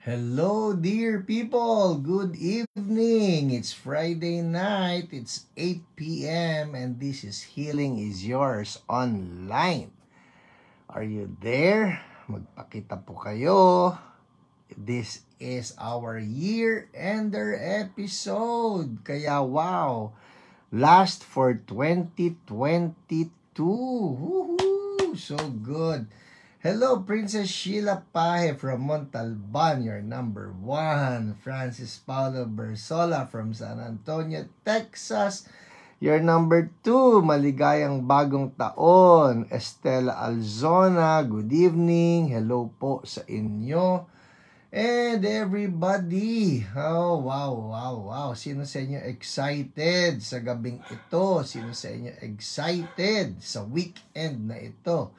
Hello, dear people. Good evening. It's Friday night. It's 8 p.m. and this is Healing is Yours online. Are you there? Magpakita po kayo. This is our year-ender episode. Kaya wow, last for 2022. Woohoo! So good. Hello, Princess Sheila Pahe from Montalban, your number 1. Francis Paulo Bersola from San Antonio, Texas, your number 2. Maligayang bagong taon. Estela Alzona, good evening. Hello po sa inyo. And everybody, oh wow. Sino sa inyo excited sa gabing ito? Sino sa inyo excited sa weekend na ito?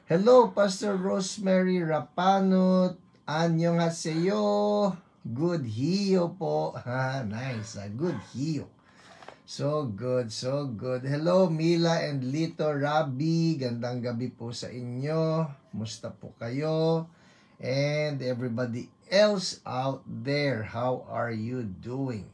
Hello, Pastor Rosemary Rapanut. Annyeonghaseyo. Good hiyo po. Nice. Good hiyo. So good. Hello, Mila and Lito Rabi. Gandang gabi po sa inyo. Musta po kayo? And everybody else out there, how are you doing?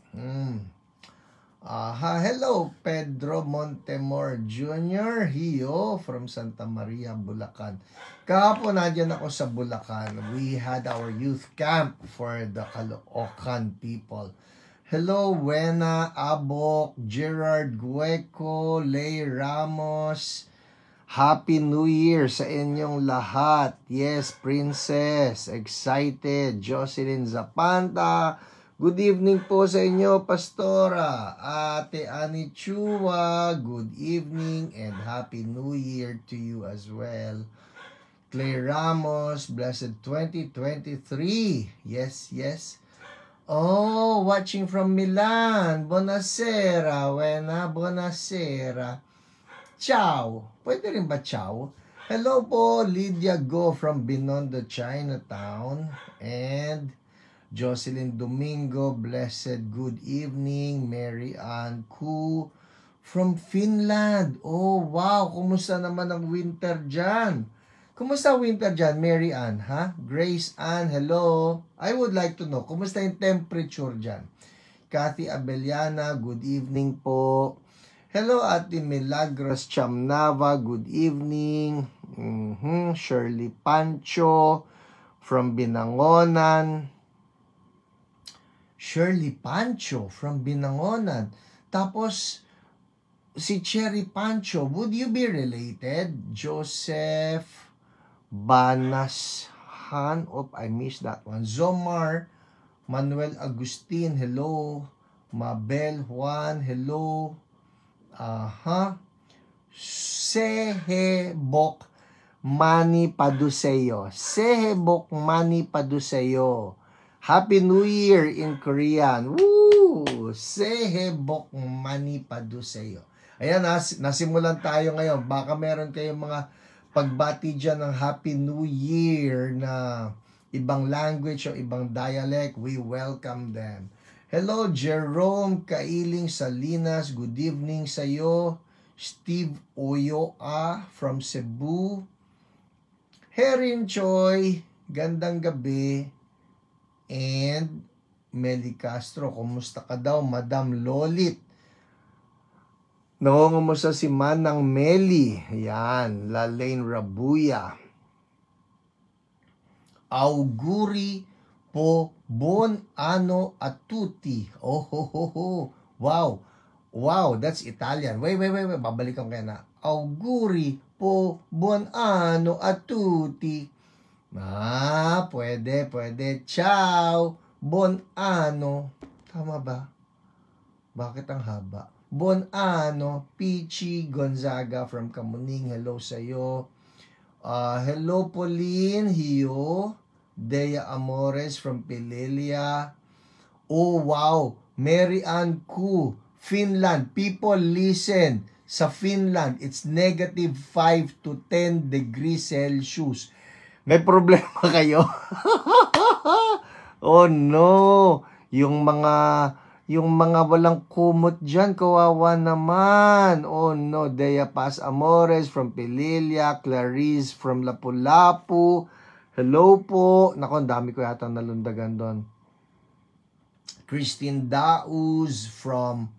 Hello, Pedro Montemor Jr. Hiyo from Santa Maria, Bulacan. Kahapon nandiyan ako sa Bulacan. We had our youth camp for the Caloocan people. Hello, Wena Abok, Gerard Gueco, Lay Ramos. Happy New Year sa inyong lahat. Yes, Princess. Excited. Jocelyn Zapanta. Good evening po sa inyo, Pastora. Ate Ani Chua, good evening and Happy New Year to you as well. Claire Ramos, blessed 2023. Yes. Oh, watching from Milan. Buonasera, Wena. Buonasera. Ciao. Pwede rin ba ciao? Hello po, Lydia Go from Binondo, Chinatown. And Jocelyn Domingo, blessed good evening. Mary Ann Ku from Finland. Oh, wow. Kumusta naman ang winter dyan? Kumusta winter dyan, Mary Ann, ha? Grace Ann, hello. I would like to know, kumusta yung temperature dyan? Kathy Abeliana, good evening po. Hello, Ate Milagros Chamnava, good evening. Shirley Pancho from Binangonan. Shirley Pancho from Binangonan. Tapos, si Cherry Pancho, would you be related? Joseph Banashan. I missed that one. Zomar Manuel Agustin, hello. Mabel Juan, hello. Sehebok Mani Paduseyo. Sehebok Mani Paduseyo. Happy New Year in Korean. Woo! Sehebok Mani Paduseyo. Ayan, nasimulan tayo ngayon. Baka meron kayong mga pagbati dyan ng Happy New Year na ibang language o ibang dialect. We welcome them. Hello, Jerome Kailing Salinas. Good evening sa'yo. Steve Oyoa from Cebu. Herin Choi. Gandang gabi. And Meli Castro, kumusta ka daw, Madam Lolit? Nangungumusta si Manang Meli. Ayan, Lalaine Rabuya. Auguri po bon ano a tutti. Wow, that's Italian. Wait. Babalikan ko na. Auguri po bon ano a tutti. Pwede. Ciao. Bon ano. Tama ba? Bakit ang haba? Bon ano. Pichi Gonzaga from Kamuning. Hello sa'yo. Hello Pauline Hiyo. Dea Amores from Pililia. Oh wow. Mary Ann Ku. Finland. People listen. Sa Finland, it's negative 5 to 10 degrees Celsius. May problema kayo? Oh no, yung mga walang kumot dyan, kawawa naman. Oh no, Dea Paz Amores from Pililia, Clarice from Lapu-Lapu, Hello po. Nako, ang dami ko yata nalundagan doon. Christine Dauz from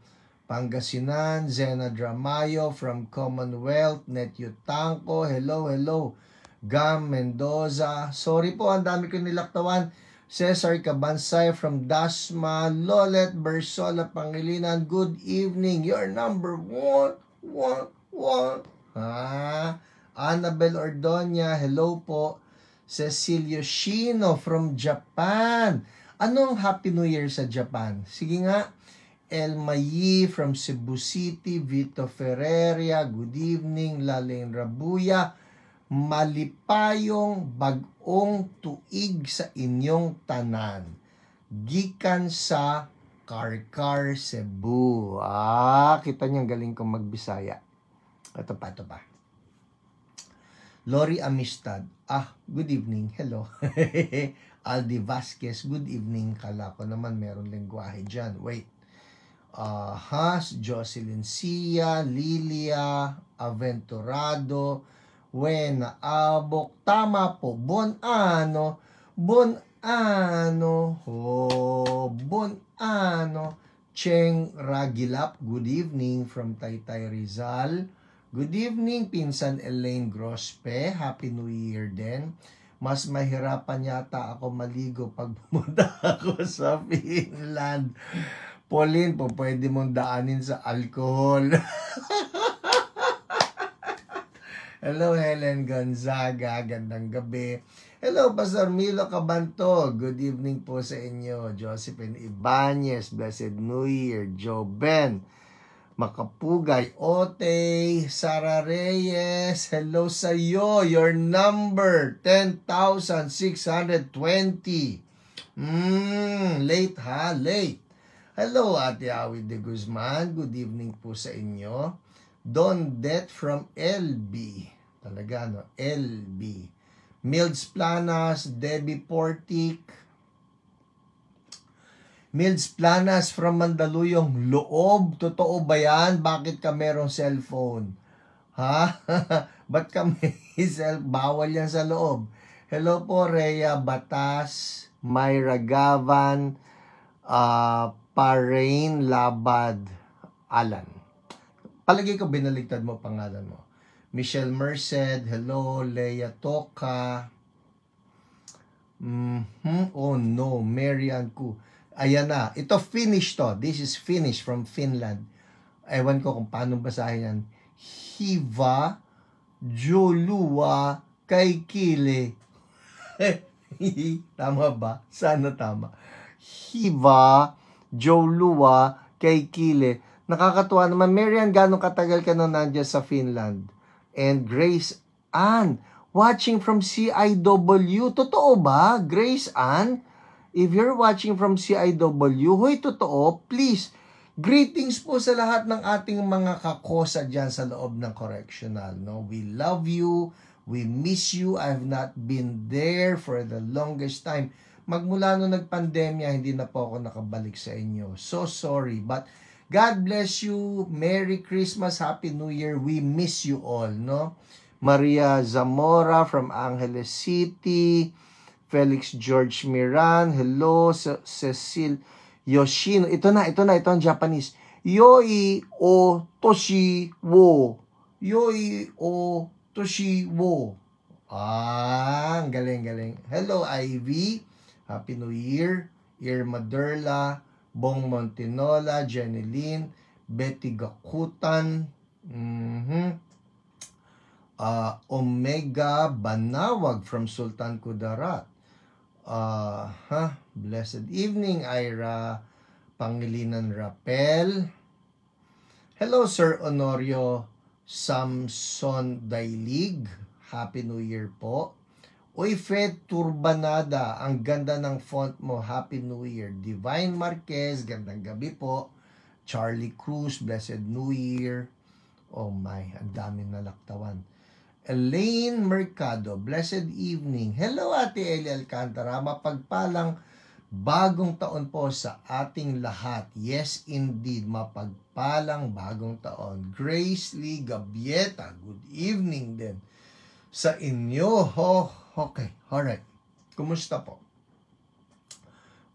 Pangasinan. Zena Dramayo from Commonwealth. Netyo Tangko. Hello, hello. Gam Mendoza. Sorry po, ang dami ko nilaktawan. Cesar Cabansay from Dasma. Lolet Bersola Pangilinan. Good evening. You're number one. Annabel Ordonia. Hello po. Cecilio Shino from Japan. Anong Happy New Year sa Japan? Sige nga. El Mayi from Cebu City. Vito Ferreria. Good evening. Laleng Rabuya. Malipayong bagong tuig sa inyong tanan. Gikan sa Karkar, Cebu. Kita niyo, galing kong magbisaya. Ito pa. Lori Amistad. Good evening. Hello. Aldi Vasquez. Good evening. Kala ko naman meron lengguwahe dyan. Wait. Jocelyn Sia. Lilia. Aventurado. Wena Abok. Tama po. Bonano. Cheng Ragilap. Good evening from Taytay Rizal. Good evening, Pinsan Elaine Grospe. Happy New Year din. Mas mahirapan yata ako maligo pag pumunta ako sa Finland. Pauline, po pwede mong daanin sa alcohol. Hello, Helen Gonzaga. Gandang gabi. Hello, Pastor Milo Cabanto. Good evening po sa inyo. Josephine Ibanez. Blessed New Year. Joe Ben. Makapugay, Ote, Sara Reyes, hello sa iyo. Your number, 10,620. Late ha? Late. Hello, Ate Awid de Guzman. Good evening po sa inyo. Don Det from LB. Talaga, no? LB. Milds Planas, Debbie Portik. Milds Planas from Mandaluyong, Loob. Totoo ba yan? Bakit ka merong cellphone? Ha? Ba't ka may bawal yan sa loob? Hello po, Rhea Batas, Myra Gavan, Parain Labad, Alan. Palagi ko binaligtad mo pangalan mo. Michelle Merced, hello. Leia Toka. Oh no, Marian Ku. Ayan na. Ito Finnish to. This is Finnish from Finland. Ewan ko kung paano basahin yan. Hiva Jolua Kaikile. Tama ba? Sana tama. Hiva Jolua Kaikile. Nakakatuwa naman. Marian, gano'ng katagal ka na nandiyan sa Finland? And Grace Ann, watching from CIW. Totoo ba? Grace Ann? If you're watching from CIW, hoy, totoo, please, greetings po sa lahat ng ating mga kakosa dyan sa loob ng correctional. No? We love you. We miss you. I've not been there for the longest time. Magmula nung nagpandemya, hindi na po ako nakabalik sa inyo. So sorry, but God bless you. Merry Christmas. Happy New Year. We miss you all, no? Maria Zamora from Angeles City. Felix George Miran. Hello. Cecil Yoshino. Ito na. Ito ang Japanese. Yoi o Toshi wo. Yoi o Toshi wo. Ang galing. Hello, Ivy. Happy New Year. Irma Derla. Bong Montinola. Jenny Lynn. Betty Gakutan. Omega Banawag from Sultan Kudarat. Blessed evening, Ira Pangilinan Rapel. Hello, Sir Honorio Samson Dailig. Happy New Year po. Uy, Fed Turbanada, ang ganda ng font mo. Happy New Year. Divine Marquez, gandang gabi po. Charlie Cruz, Blessed New Year. Oh my, ang dami nalaktawan. Elaine Mercado, blessed evening. Hello, Ate Eli Alcantara. Mapagpalang bagong taon po sa ating lahat. Yes, indeed. Mapagpalang bagong taon. Grace Lee Gabieta, good evening din sa inyo. Okay, alright. Kumusta po?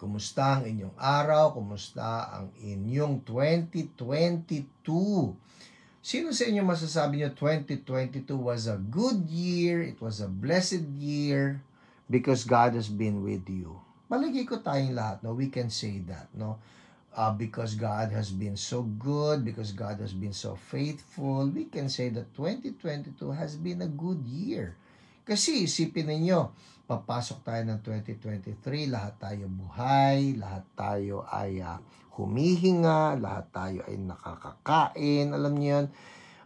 Kumusta ang inyong araw? Kumusta ang inyong 2022? Sino sa inyo masasabi nyo 2022 was a good year, it was a blessed year, because God has been with you? Malagay ko tayong lahat, no? We can say that, no? Because God has been so good, because God has been so faithful, we can say that 2022 has been a good year. Kasi isipin ninyo, papasok tayo ng 2023, lahat tayo buhay, lahat tayo ay humihinga, lahat tayo ay nakakakain, alam niyo yun.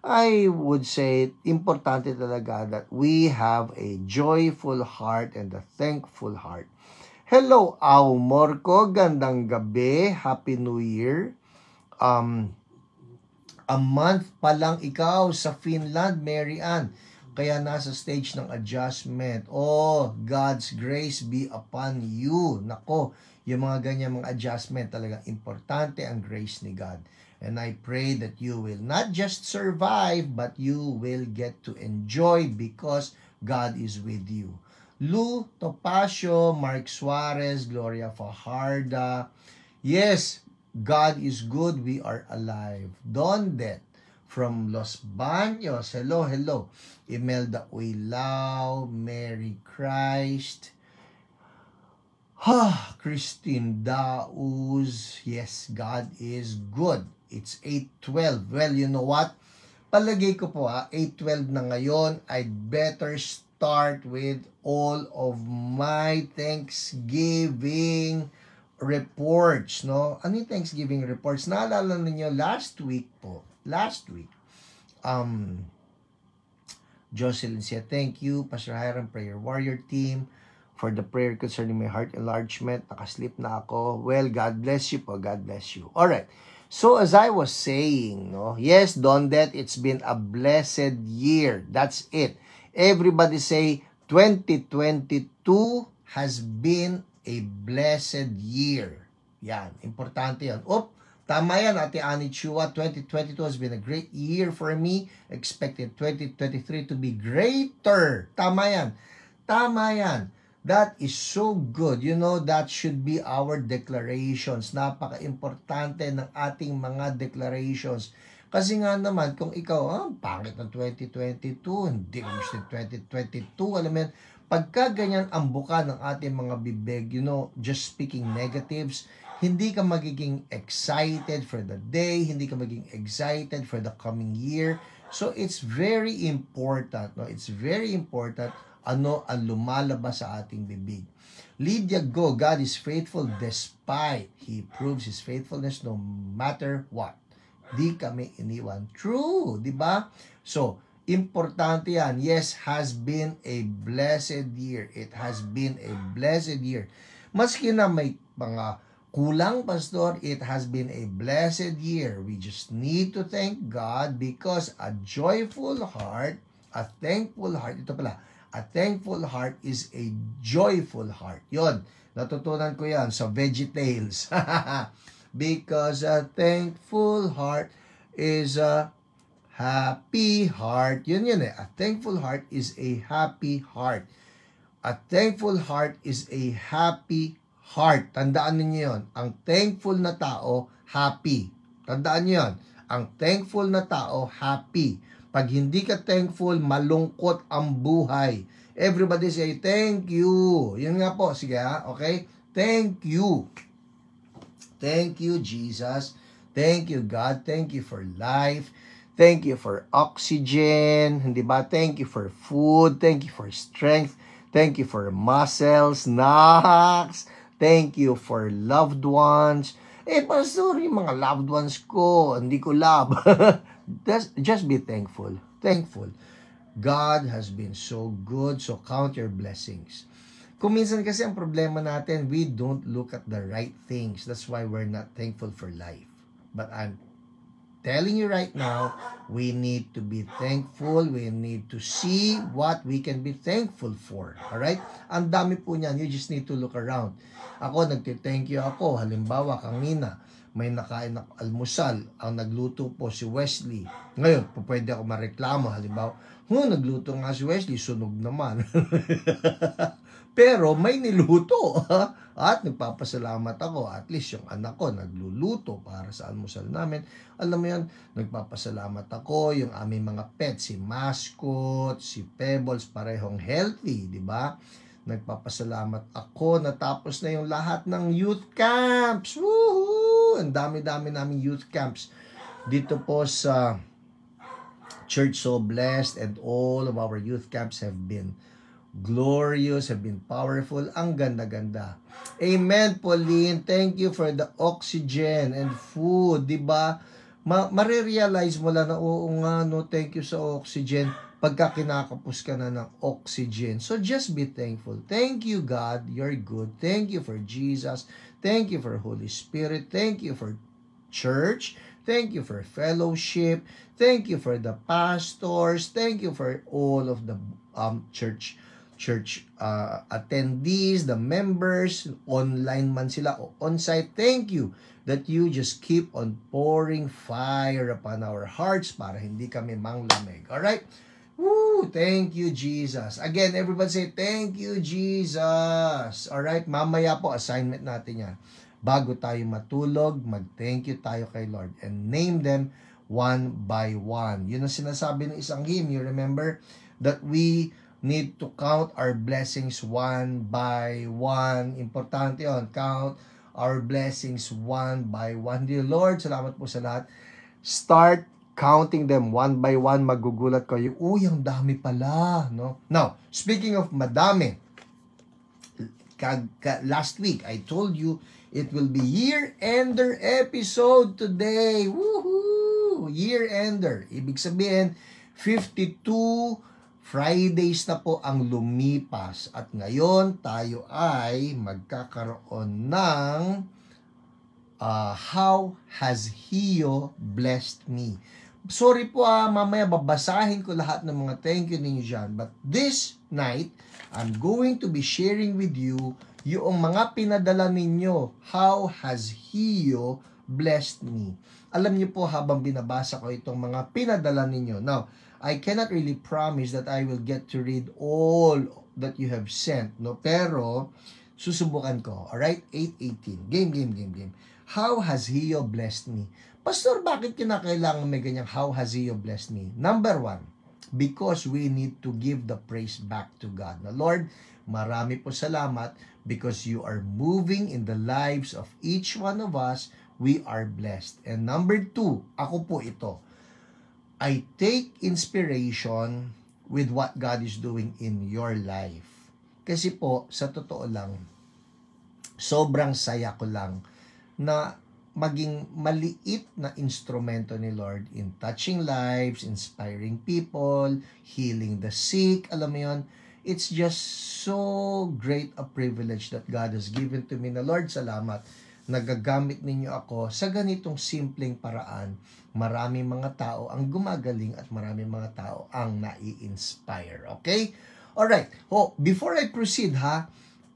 I would say, importante talaga that we have a joyful heart and a thankful heart. Hello, Au Morco. Gandang gabi. Happy New Year. A month pa lang ikaw sa Finland, Mary Ann. Kaya nasa stage ng adjustment. Oh, God's grace be upon you. Nako, yung mga ganyan mga adjustment talagang importante ang grace ni God. And I pray that you will not just survive, but you will get to enjoy because God is with you. Lou Topacio, Mark Suarez, Gloria Fajarda. Yes, God is good. We are alive. Don Det from Los Baños. Hello, hello. Imelda Uilao, Mary Christ. Christine Dauz. Yes, God is good. It's 8:12. Well, you know what? Palagay ko po 8:12 na ngayon. I'd better start with all of my Thanksgiving reports, no? Ano yung Thanksgiving reports? Naalala ninyo last week, Jocelyn siya, thank you, Pastor Hiram, Prayer Warrior Team, for the prayer concerning my heart enlargement. Nakasleep na ako. Well, God bless you po. God bless you. Alright. So, as I was saying, no? Yes, Don Det, it's been a blessed year. That's it. Everybody say, 2022 has been a blessed year. Yan. Importante yan. Tama yan, Ate Annie Chua. 2022 has been a great year for me. Expected 2023 to be greater. Tama yan. Tama yan. That is so good. You know, that should be our declarations. Napaka-importante ng ating mga declarations. Kasi nga naman, kung ikaw, pangit ng 2022, hindi ko gusto yung 2022, alam mo yan, pagka ganyan ang buka ng ating mga bibig, you know, just speaking negatives, hindi ka magiging excited for the day, hindi ka magiging excited for the coming year. So, it's very important, no? It's very important ano ang lumalabas sa ating bibig. Lydia Go, God is faithful despite He proves His faithfulness no matter what. Di kami iniwan. True, di ba? So, importante yan. Yes, has been a blessed year. It has been a blessed year. Maski na may mga kulang, Pastor, it has been a blessed year. We just need to thank God because a joyful heart, a thankful heart, ito pala, a thankful heart is a joyful heart. Yon, natutunan ko yan sa VeggieTales. Because a thankful heart is a happy heart. Yun eh. A thankful heart is a happy heart. A thankful heart is a happy heart. Tandaan niyo yun. Ang thankful na tao, happy. Tandaan niyo yun. Ang thankful na tao, happy. Pag hindi ka thankful, malungkot ang buhay. Everybody say, thank you. Yun nga po. Sige okay? Thank you. Thank you, Jesus. Thank you, God. Thank you for life. Thank you for oxygen. Hindi ba? Thank you for food. Thank you for strength. Thank you for muscles, knacks. Thank you for loved ones. Pastor, yung mga loved ones ko, hindi ko love. Just be thankful. Thankful. God has been so good, so count your blessings. Kung minsan kasi ang problema natin, we don't look at the right things. That's why we're not thankful for life. But telling you right now, we need to be thankful. We need to see what we can be thankful for. Alright? Ang dami po niyan. You just need to look around. Ako, nagtithank you ako. Halimbawa, kanina, may nakain na almusal. Ang nagluto po si Wesley. Ngayon, pwede ako mareklamo. Halimbawa, nagluto nga si Wesley, sunog naman. Pero may niluto. At nagpapasalamat ako. At least yung anak ko nagluluto para sa almusal namin. Alam mo yan, nagpapasalamat ako. Yung aming mga pets, si Mascot, si Pebbles, parehong healthy, di ba? Nagpapasalamat ako. Natapos na yung lahat ng youth camps. Woohoo! Ang dami-dami naming youth camps dito po sa Church So Blessed, and all of our youth camps have been glorious, have been powerful. Ang ganda-ganda. Amen, Pauline. Thank you for the oxygen and food. Diba? Marirealize mo lang na, oo nga, no, thank you sa oxygen. Pagka kinakapos ka na ng oxygen. So just be thankful. Thank you, God. You're good. Thank you for Jesus. Thank you for Holy Spirit. Thank you for church. Thank you for fellowship. Thank you for the pastors. Thank you for all of the church attendees, the members, online man sila o on-site. Thank you that you just keep on pouring fire upon our hearts para hindi kami manglamig. Alright? Woo! Thank you, Jesus. Again, everybody say, thank you, Jesus. Alright? Mamaya po, assignment natin yan. Bago tayo matulog, mag-thank you tayo kay Lord and name them one by one. Yun ang sinasabi ng isang hymn. You remember that we need to count our blessings one by one. Importante yun. Count our blessings one by one. Dear Lord, salamat po sa lahat. Start counting them one by one. Magugulat kayo. Uy, ang dami pala. No? Now, speaking of madami, last week, I told you, it will be year-ender episode today. Woohoo! Year-ender. Ibig sabihin, 52 Fridays na po ang lumipas. At ngayon, tayo ay magkakaroon ng How Has Hio Blessed Me? Sorry po mamaya babasahin ko lahat ng mga thank you ninyo dyan. But this night, I'm going to be sharing with you yung mga pinadala ninyo. How has Hio blessed me? Alam niyo po habang binabasa ko itong mga pinadala ninyo. Now, I cannot really promise that I will get to read all that you have sent, no? Pero susubukan ko. Alright? 8:18. Game. How has Hio blessed me? Pastor, bakit kinakailangan may ganyang how has Hio blessed me? Number 1, because we need to give the praise back to God. Na Lord, marami po salamat because you are moving in the lives of each one of us. We are blessed. And number 2, ako po ito. I take inspiration with what God is doing in your life. Kasi po, sa totoo lang, sobrang saya ko lang na maging maliit na instrumento ni Lord in touching lives, inspiring people, healing the sick. Alam mo yun, it's just so great a privilege that God has given to me. Na Lord, salamat. Nagagamit ninyo ako sa ganitong simpleng paraan. Maraming mga tao ang gumagaling at maraming mga tao ang nai-inspire. Okay? Alright. Before I proceed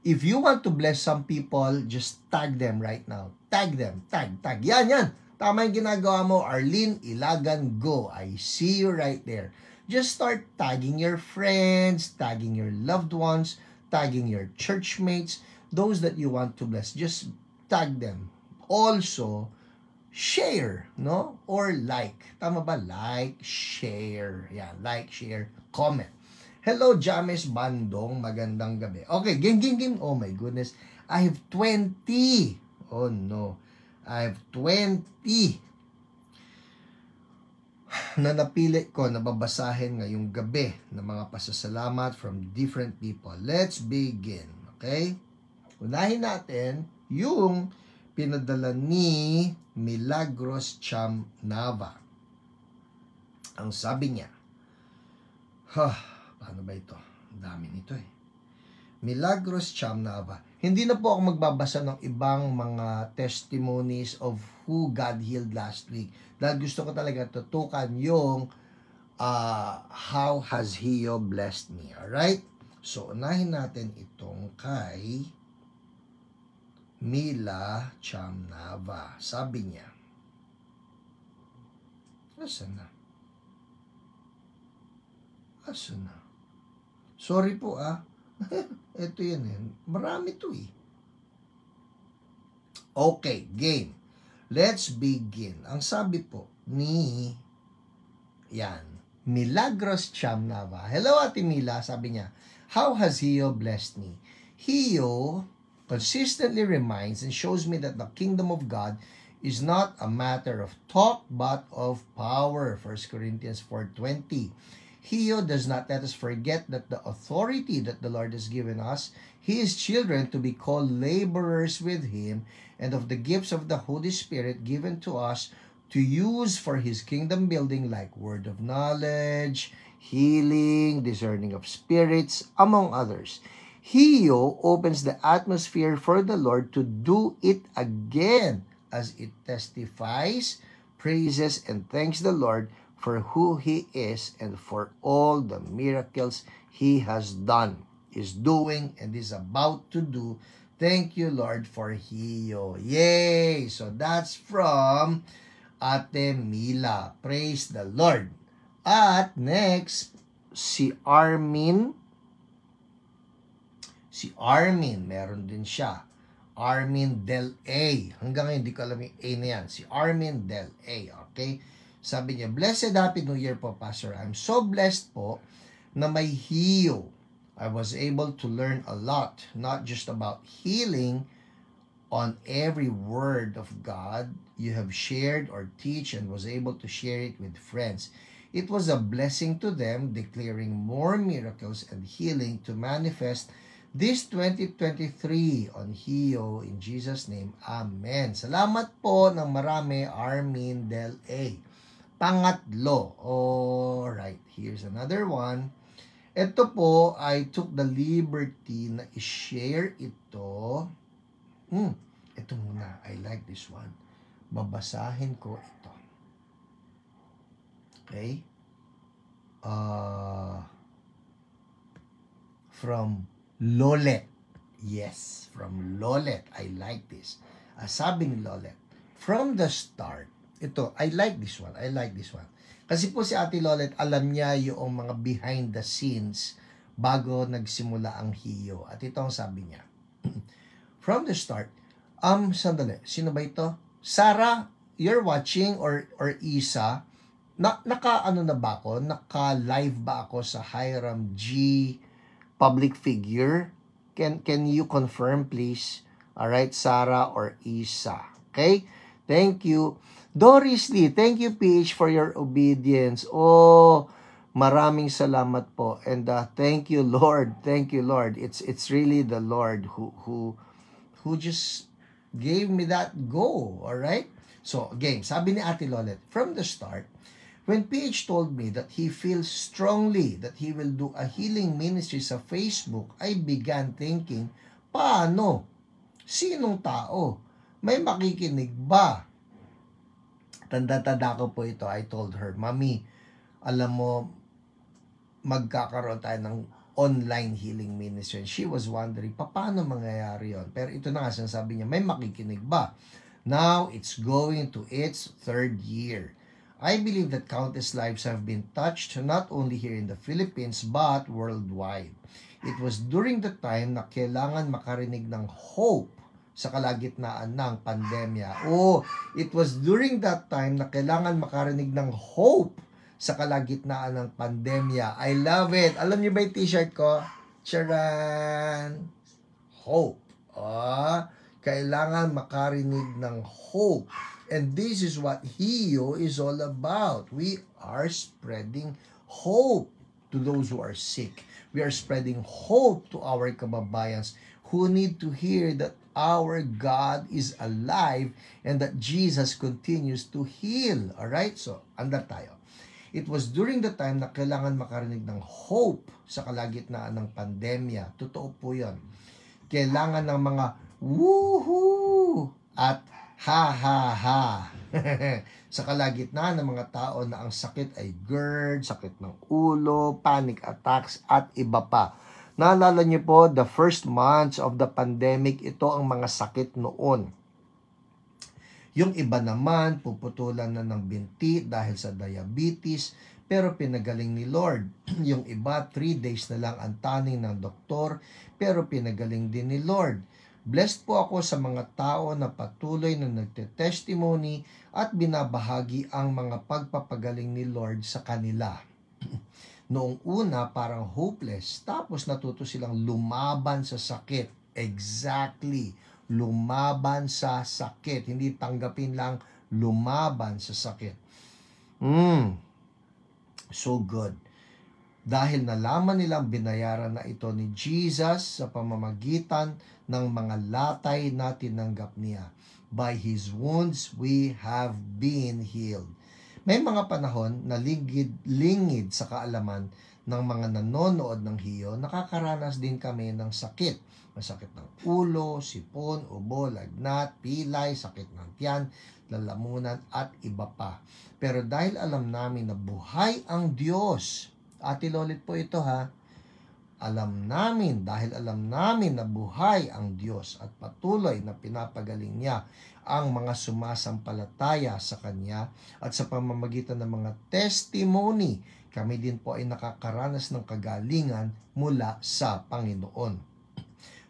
if you want to bless some people, just tag them right now. Tag them. Tag. Yan. Tama yung ginagawa mo. Arlene Ilagan, go. I see you right there. Just start tagging your friends, tagging your loved ones, tagging your churchmates, those that you want to bless. Just tag them. Also, share, no? Or like. Tama ba? Like, share. Yan, like, share, comment. Hello, James Bandong. Magandang gabi. Okay, game. Oh my goodness. I have 20. Oh no. I have 20 na napili ko na babasahin ngayong gabi ng mga pasasalamat from different people. Let's begin. Okay? Unahin natin yung pinadala ni Milagros Cham Nava. Ang sabi niya, paano ba ito? Ang dami nito Milagros Cham Nava. hindi na po ako magbabasa ng ibang mga testimonies of who God healed last week. Dahil gusto ko talaga tutukan yung how has He blessed me. Alright? So, unahin natin itong kay Mila Chamnava. Sabi niya, asan na? Sorry po ito yan marami to Okay, game. Let's begin. Ang sabi po ni Milagros Chamnava. Hello, Ate Mila. Sabi niya, how has Hio blessed me? Hio consistently reminds and shows me that the kingdom of God is not a matter of talk but of power. 1 Corinthians 4:20. Hio does not let us forget that the authority that the Lord has given us, His children, to be called laborers with Him, and of the gifts of the Holy Spirit given to us to use for His kingdom building, like word of knowledge, healing, discerning of spirits, among others. Hio opens the atmosphere for the Lord to do it again, as it testifies, praises, and thanks the Lord for who He is and for all the miracles He has done, is doing, and is about to do. Thank you, Lord, for Hio. Yay! So that's from Ate Mila. Praise the Lord. At next, si Armin, meron din siya. Armin Del A. Hanggang ngayon, hindi ko alam yung A na yan. Si Armin Del A. Okay? Sabi niya, Blessed Happy New Year po, Pastor. I'm so blessed po na may Hio. I was able to learn a lot, not just about healing, on every word of God you have shared or teach, and was able to share it with friends. It was a blessing to them, declaring more miracles and healing to manifest this 2023 on Hio, in Jesus' name. Amen. Salamat po ng marami, Armin Del A. Pangatlo. Alright, here's another one. Ito po, I took the liberty na i-share ito. Ito muna. I like this one. Babasahin ko ito. Okay? From Lolet. Yes, from Lolet. I like this. Sabi ni Lolet, from the start, ito, I like this one. Kasi po si Ate Lolet, alam niya yung mga behind the scenes bago nagsimula ang Hio. At ito ang sabi niya. From the start, sandali, sino ba ito? Sarah, you're watching, or Isa, naka-ano na ba ako? Naka-live ba ako sa Hiram G public figure? Can you confirm, please? Alright, Sarah or Isa. Okay? Thank you. Doris Lee, thank you, PH, for your obedience. Maraming salamat po. And thank you, Lord. Thank you, Lord. It's really the Lord who just gave me that go. All right? So, again, sabi ni Ate Lolet, from the start, when PH told me that he feels strongly that he will do a healing ministry sa Facebook, I began thinking, paano? Sinong tao? May makikinig ba? Tanda-tanda ko po ito. I told her, Mami, alam mo, magkakaroon tayo ng online healing ministry. And she was wondering, paano mangyayari yun? Pero ito na nga, sinasabi niya, may makikinig ba? Now, it's going to its 3rd year. I believe that countless lives have been touched, not only here in the Philippines, but worldwide. It was during the time na kailangan makarinig ng hope sa kalagitnaan ng pandemya. It was during that time na kailangan makarinig ng hope sa kalagitnaan ng pandemya. I love it. Alam niyo ba yung t-shirt ko? Charan! Hope. Kailangan makarinig ng hope. And this is what Hio is all about. We are spreading hope to those who are sick. We are spreading hope to our kababayans who need to hear that our God is alive and that Jesus continues to heal. Alright? So, andar tayo. It was during the time na kailangan makarinig ng hope sa kalagitnaan ng pandemya. Totoo po yun. Kailangan ng mga woohoo at ha ha ha. Sa kalagitnaan ng mga tao na ang sakit ay GERD, sakit ng ulo, panic attacks at iba pa. Naalala niyo po, the first months of the pandemic, ito ang mga sakit noon. Yung iba naman, puputulan na ng binti dahil sa diabetes, pero pinagaling ni Lord. Yung iba, 3 days na lang ang taning ng doktor, pero pinagaling din ni Lord. Blessed po ako sa mga tao na patuloy na nagte-testimony at binabahagi ang mga pagpapagaling ni Lord sa kanila. Noong una, parang hopeless, tapos natuto silang lumaban sa sakit. Exactly. Lumaban sa sakit. Hindi tanggapin lang, lumaban sa sakit. So good. Dahil nalaman nilang binayaran na ito ni Jesus sa pamamagitan ng mga latay na tinanggap niya. By His wounds, we have been healed. May mga panahon na lingid sa kaalaman ng mga nanonood ng hiyo, nakakaranas din kami ng sakit. Masakit ng ulo, sipon, ubo, lagnat, pilay, sakit ng tiyan, lalamunan at iba pa. Pero dahil alam namin na buhay ang Diyos, Ate Lolit po ito ha, dahil alam namin na buhay ang Diyos at patuloy na pinapagaling niya ang mga sumasampalataya sa Kanya at sa pamamagitan ng mga testimony, kami din po ay nakakaranas ng kagalingan mula sa Panginoon.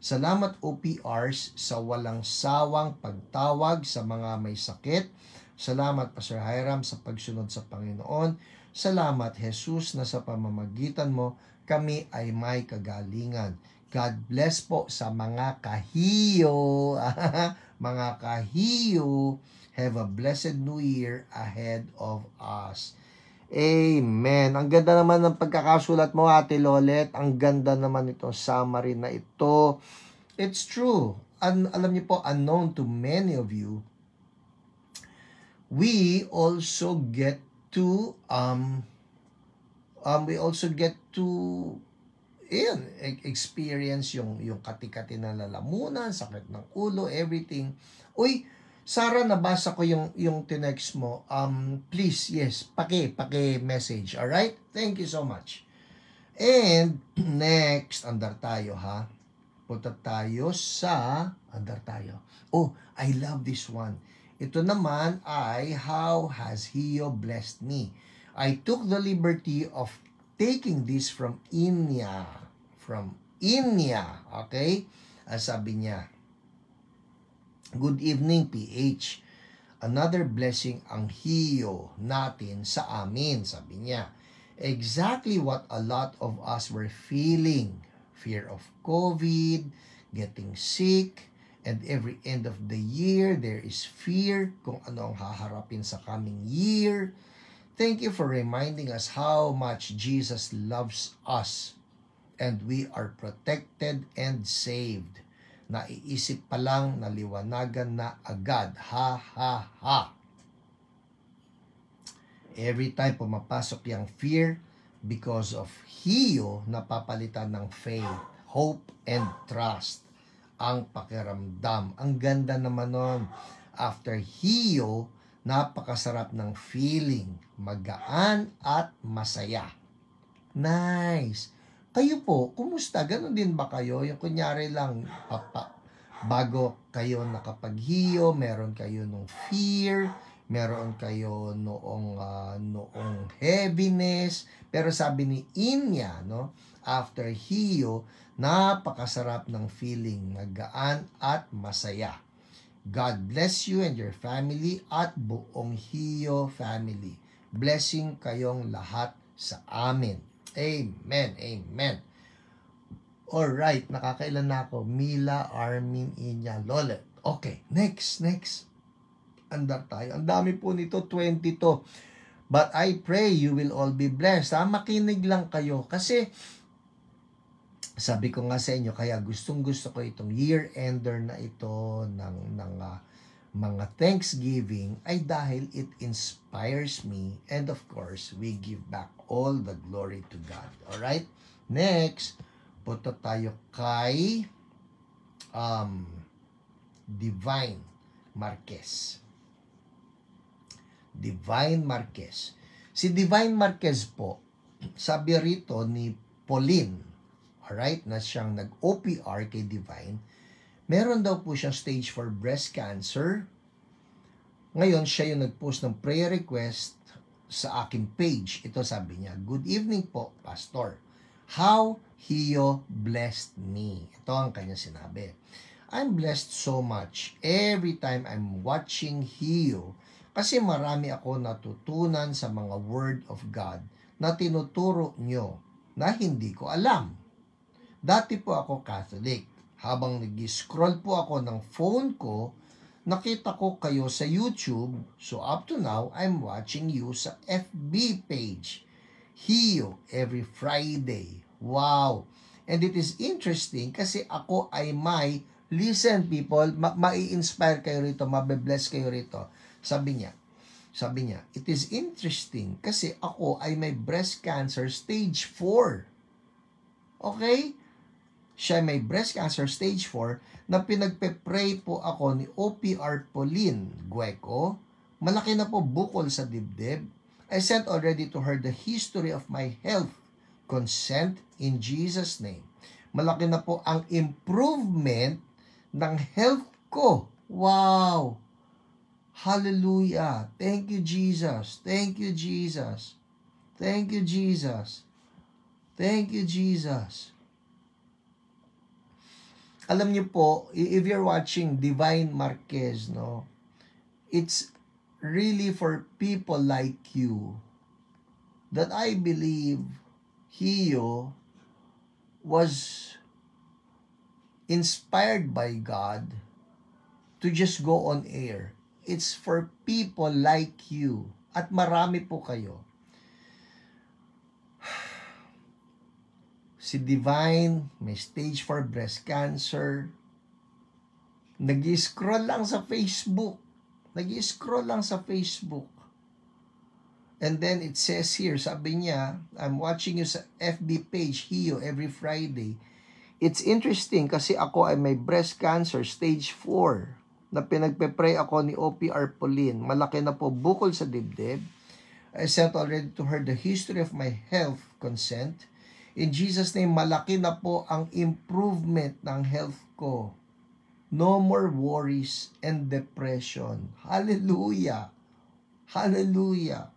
Salamat OPRs sa walang sawang pagtawag sa mga may sakit. Salamat Pastor Hiram sa pagsunod sa Panginoon. Salamat Jesus na sa pamamagitan mo kami ay may kagalingan. God bless po sa mga kahiyo. Mga kahiyo, have a blessed new year ahead of us. Amen. Ang ganda naman ng pagkakasulat mo, Ate Lolet. Ang ganda naman itong summary na ito. It's true. Alam niyo po, unknown to many of you, we also get to experience yung kati-kati na lalamunan, sakit ng ulo, everything. Uy, Sarah, nabasa ko yung tinext mo. Please, yes, paki-message. Alright? Thank you so much. And, next, andar tayo ha. Punta tayo sa, andar tayo. Oh, I love this one. Ito naman ay, how has Hio blessed me? I took the liberty of taking this from Inya. Okay? Sabi niya, good evening, PH. Another blessing ang Hio natin sa amin, sabi niya. Exactly what a lot of us were feeling. Fear of COVID, getting sick, and every end of the year, there is fear kung ano ang haharapin sa coming year. Thank you for reminding us how much Jesus loves us and we are protected and saved. Naiisip pa lang, naliwanagan na agad. Ha, ha, ha. Every time pumapasok yung fear, because of Hio, napapalitan ng faith, hope, and trust. Ang pakiramdam. Ang ganda naman nun. After Hio, napakasarap ng feeling. Magaan at masaya. Nice. Kayo po, kumusta? Ganon din ba kayo? Yung kunyari lang, bago kayo nakapag-Hio, meron kayo nung fear, meron kayo noong heaviness, pero sabi ni Inya, no, after Hio, napakasarap ng feeling, magaan at masaya. God bless you and your family at buong Hio family. Blessing kayong lahat sa amin. Amen. Amen. Alright, nakakailan na ako. Mila, Armin, Inya, Lolet. Okay, next. Andar tayo. Ang dami po nito, 20 to. But I pray you will all be blessed. Makinig lang kayo. Kasi, sabi ko nga sa inyo, kaya gustong-gusto ko itong year-ender na ito ng mga Thanksgiving ay dahil it inspires me and of course, we give back all the glory to God. Alright? Next, punta tayo kay Divine Marquez. Divine Marquez. Si Divine Marquez po, sabi rito ni Pauline, alright, na siyang nag-OPR kay Divine, meron daw po siyang stage 4 breast cancer. Ngayon, siya yung nag-post ng prayer request sa aking page. Ito sabi niya, "Good evening po, Pastor. How Hio blessed me." Ito ang kanya sinabi. "I'm blessed so much every time I'm watching Hio kasi marami ako natutunan sa mga Word of God na tinuturo nyo na hindi ko alam. Dati po ako Catholic. Habang nag-scroll po ako ng phone ko, nakita ko kayo sa YouTube. So up to now, I'm watching you sa FB page. Hio every Friday. Wow! And it is interesting kasi ako ay listen people, mai-inspire kayo rito, mabe-bless kayo rito. Sabi niya, it is interesting kasi ako ay may breast cancer stage 4. Okay? Siya may breast cancer stage 4 na pinagpe-pray po ako ni OPR Pauline Gueco. Malaki na po bukol sa dibdib. I sent already to her the history of my health. Consent in Jesus' name. Malaki na po ang improvement ng health ko. Wow! Hallelujah. Thank you, Jesus. Thank you, Jesus. Thank you, Jesus. Thank you, Jesus. Alam niyo po, if you're watching Divine Marquez, no, it's really for people like you that I believe Hio was inspired by God to just go on air. It's for people like you. At marami po kayo. Si Divine, may stage 4 breast cancer. Nag-scroll lang sa Facebook. And then it says here, sabi niya, "I'm watching you sa FB page, Hio, every Friday. It's interesting kasi ako ay may breast cancer stage 4 na pinagpe-pray ako ni OPR Pauline. Malaki na po bukol sa dibdib. I sent already to her the history of my health. Consent. In Jesus' name, malaki na po ang improvement ng health ko. No more worries and depression." Hallelujah! Hallelujah!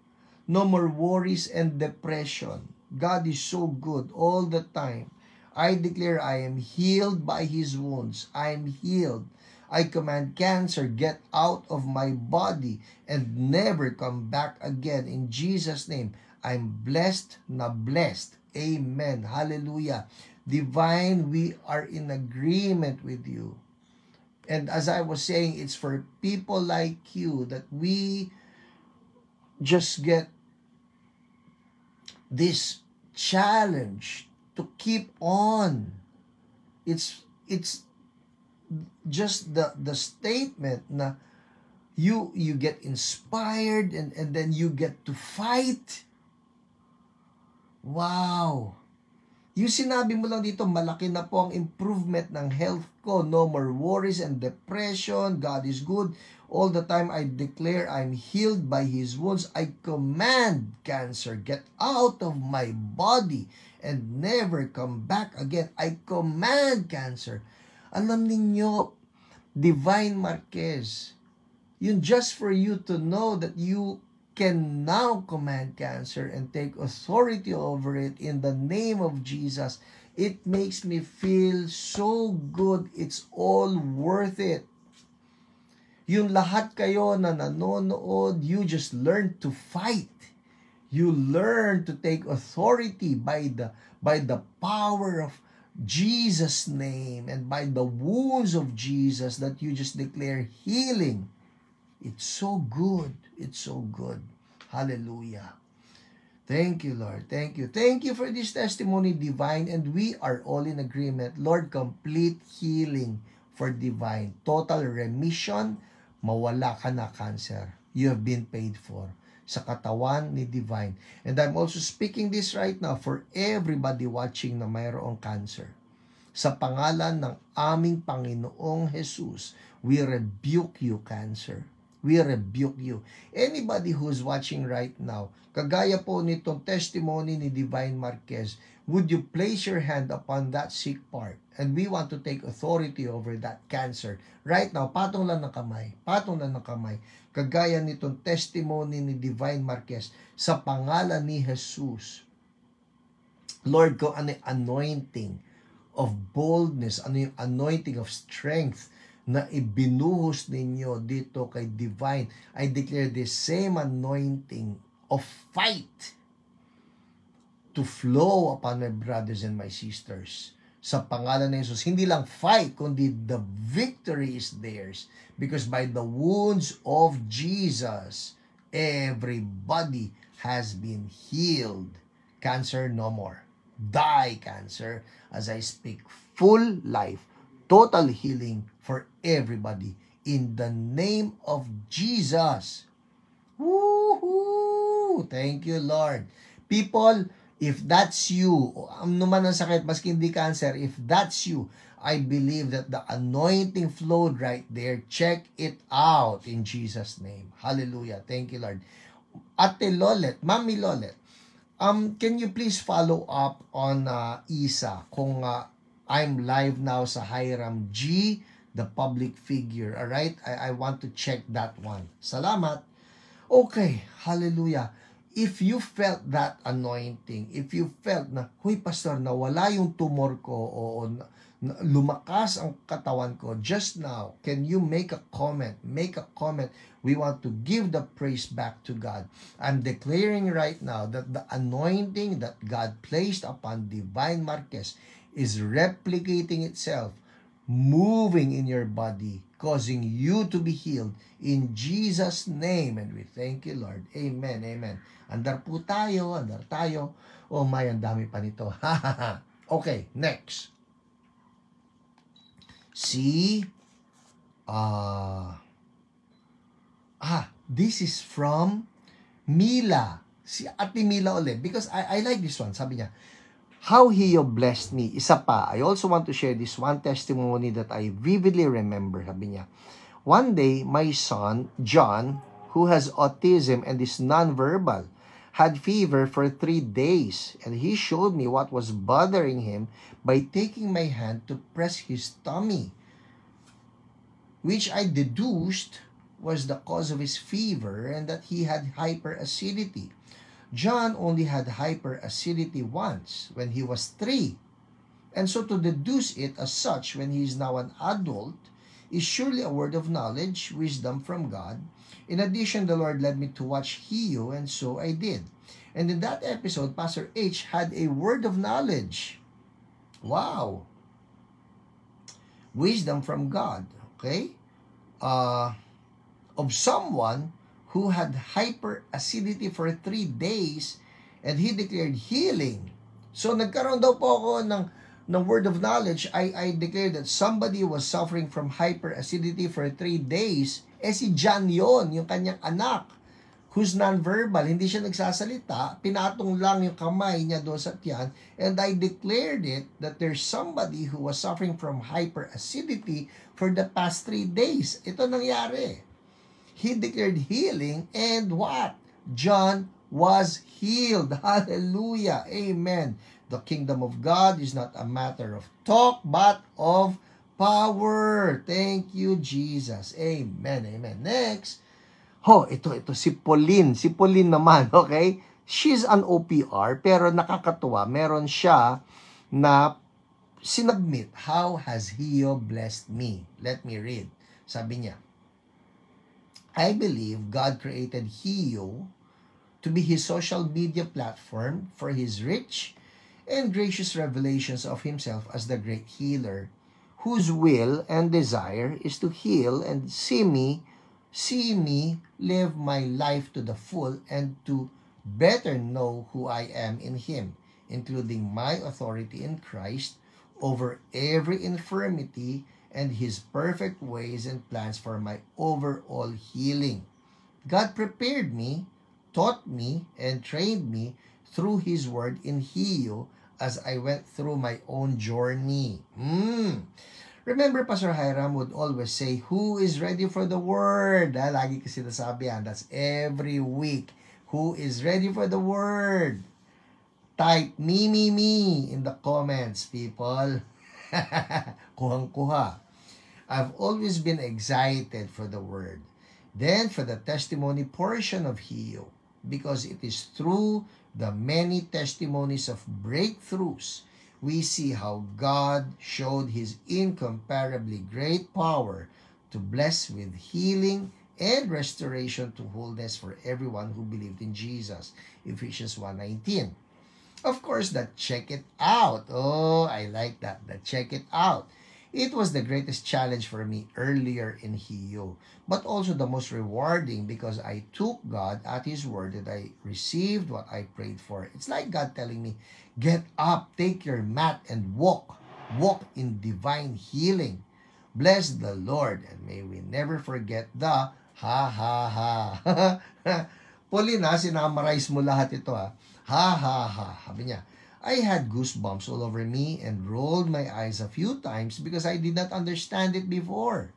No more worries and depression. God is so good all the time. I declare I am healed by His wounds. I am healed. I command cancer, get out of my body and never come back again. In Jesus' name, I'm blessed na blessed. Amen. Hallelujah. Divine, we are in agreement with you. And as I was saying, it's for people like you that we just get this challenge to keep on. It's just the statement na you get inspired and then you get to fight. Wow! Yung sinabi mo lang dito, malaki na po ang improvement ng health ko. No more worries and depression. God is good. All the time I declare I'm healed by His wounds. I command cancer, get out of my body and never come back again. I command cancer. Alam ninyo, Divine Marquez, yun just for you to know that you can now command cancer and take authority over it in the name of Jesus. It makes me feel so good. It's all worth it. Yung lahat kayo na nanonood, you just learn to fight. You learn to take authority by the power of Jesus' name and by the wounds of Jesus that you just declare healing. It's so good. It's so good. Hallelujah. Thank you, Lord. Thank you. Thank you for this testimony, Divine. And we are all in agreement. Lord, complete healing for Divine. Total remission. Mawala ka na cancer. You have been paid for sa katawan ni Divine. And I'm also speaking this right now for everybody watching na mayroong cancer. Sa pangalan ng aming Panginoong Jesus, we rebuke you, cancer. We rebuke you. Anybody who's watching right now, kagaya po nitong testimony ni Divine Marquez, would you place your hand upon that sick part? And we want to take authority over that cancer. Right now, patong lang ng kamay. Patong lang ng kamay. Kagaya nitong testimony ni Divine Marquez, sa pangalan ni Jesus. Lord, kung ano yung anointing of boldness, ano yung anointing of strength na ibinuhos ninyo dito kay Divine, I declare the same anointing of fight to flow upon my brothers and my sisters. Sa pangalan ng Jesus, hindi lang fight, kundi the victory is theirs. Because by the wounds of Jesus, everybody has been healed. Cancer no more. Die, cancer, as I speak full life, total healing for everybody in the name of Jesus. Woohoo! Thank you, Lord. People, if that's you, ano man ang sakit, maski hindi cancer, if that's you, I believe that the anointing flowed right there. Check it out in Jesus' name. Hallelujah. Thank you, Lord. Ate Lolet, Mami Lolet, can you please follow up on Isa kung I'm live now sa Hiram G, the public figure. Alright? I want to check that one. Salamat. Okay. Hallelujah. If you felt that anointing, if you felt na, huy pastor, nawala yung tumor ko o lumakas ang katawan ko just now, can you make a comment? Make a comment. We want to give the praise back to God. I'm declaring right now that the anointing that God placed upon Divine Marquez is replicating itself, moving in your body, causing you to be healed in Jesus' name. And we thank you, Lord. Amen, amen. Andar po tayo, andar tayo. Oh my, ang dami pa nito. Okay, next. See, this is from Mila. Si Ate Mila ulit. Because I like this one. Sabi niya, how He blessed me. Isa pa, I also want to share this one testimony that I vividly remember. Sabi niya, one day, my son, John, who has autism and is nonverbal, had fever for 3 days. And he showed me what was bothering him by taking my hand to press his tummy, which I deduced was the cause of his fever and that he had hyperacidity. John only had hyperacidity once when he was 3. And so to deduce it as such when he is now an adult is surely a word of knowledge, wisdom from God. In addition, the Lord led me to watch Hio, and so I did. And in that episode, Pastor H had a word of knowledge. Wow. Wisdom from God. Okay? Of someone who had hyperacidity for 3 days and he declared healing. So nagkaroon daw po ako ng word of knowledge. I declared that somebody was suffering from hyperacidity for 3 days. Si John yon, yung kanyang anak, who's nonverbal, hindi siya nagsasalita, pinatong lang yung kamay niya doon sa tiyan, and I declared it that there's somebody who was suffering from hyperacidity for the past 3 days. Ito nangyari. He declared healing, and what? John was healed. Hallelujah. Amen. The kingdom of God is not a matter of talk, but of power. Thank you, Jesus. Amen. Amen. Next. Ito, si Pauline. Si Pauline naman, okay? She's an OPR, pero nakakatuwa. Meron siya na sinubmit. How has He blessed me? Let me read. Sabi niya, I believe God created Hio to be His social media platform for His rich and gracious revelations of Himself as the great healer, whose will and desire is to heal and see me live my life to the full and to better know who I am in Him, including my authority in Christ over every infirmity and His perfect ways and plans for my overall healing. God prepared me, taught me, and trained me through His word in Hio as I went through my own journey. Remember, Pastor Hiram would always say, who is ready for the word? Lagi kasi nasabi yan. That's every week. Who is ready for the word? Type me in the comments, people. Kuhang-kuha. I've always been excited for the word. Then for the testimony portion of HEO, because it is through the many testimonies of breakthroughs we see how God showed His incomparably great power to bless with healing and restoration to wholeness for everyone who believed in Jesus. Ephesians 1:19. Of course, that check it out. Oh, I like that. That check it out. It was the greatest challenge for me earlier in HEO, but also the most rewarding because I took God at His word that I received what I prayed for. It's like God telling me, get up, take your mat, and walk. Walk in divine healing. Bless the Lord, and may we never forget the ha. Paulina, sinamarize mo lahat ito ha. Ha. Sabi niya, I had goosebumps all over me and rolled my eyes a few times because I did not understand it before.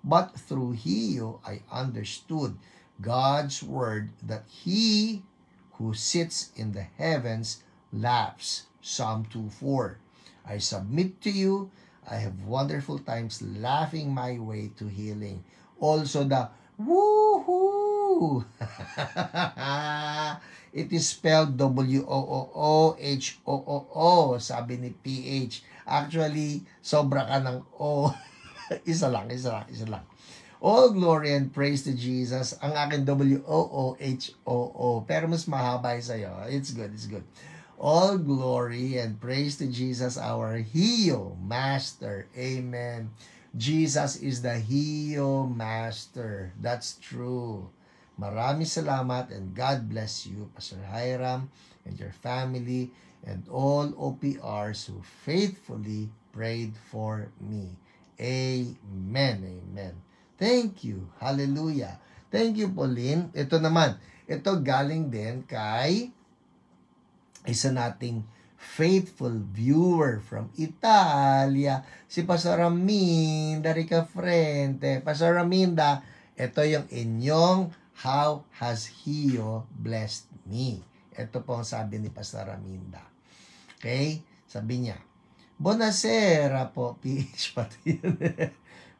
But through HEO, I understood God's word that He who sits in the heavens laughs. Psalm 2:4. I submit to you, I have wonderful times laughing my way to healing. Also the woohoo! It is spelled WOOOHOOO, sabi ni PH. Actually, sobra ka ng O. isa lang. All glory and praise to Jesus. Ang akin WOOHOO. Pero mas mahaba sa'yo. It's good. All glory and praise to Jesus, our HEO Master. Amen. Jesus is the HEO Master. That's true. Maraming salamat and God bless you, Pastor Hiram, and your family, and all OPRs who faithfully prayed for me. Amen. Thank you. Hallelujah. Thank you, Pauline. Ito naman, ito galing din kay isa nating faithful viewer from Italia, si Pastor Raminda Ricafrente. Pastor Raminda, ito yung inyong how has HEO blessed me? Ito po ang sabi ni Pastor Raminda. Okay? Sabi niya, Buonasera po, PH.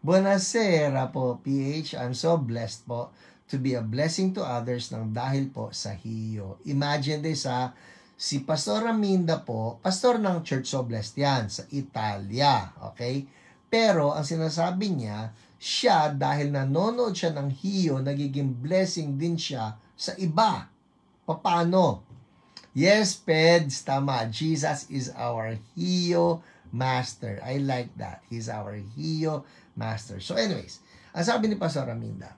Buonasera po, PH. I'm so blessed po to be a blessing to others ng dahil po sa HEO. Imagine this si Pastor Raminda po, pastor ng Church So Blessed yan, sa Italia. Okay? Pero ang sinasabi niya, siya, dahil nanonood siya ng HEO, nagiging blessing din siya sa iba. Paano? Yes, Peds, tama. Jesus is our HEO Master. I like that. He's our HEO Master. So anyways, ang sabi ni Pastor Raminda,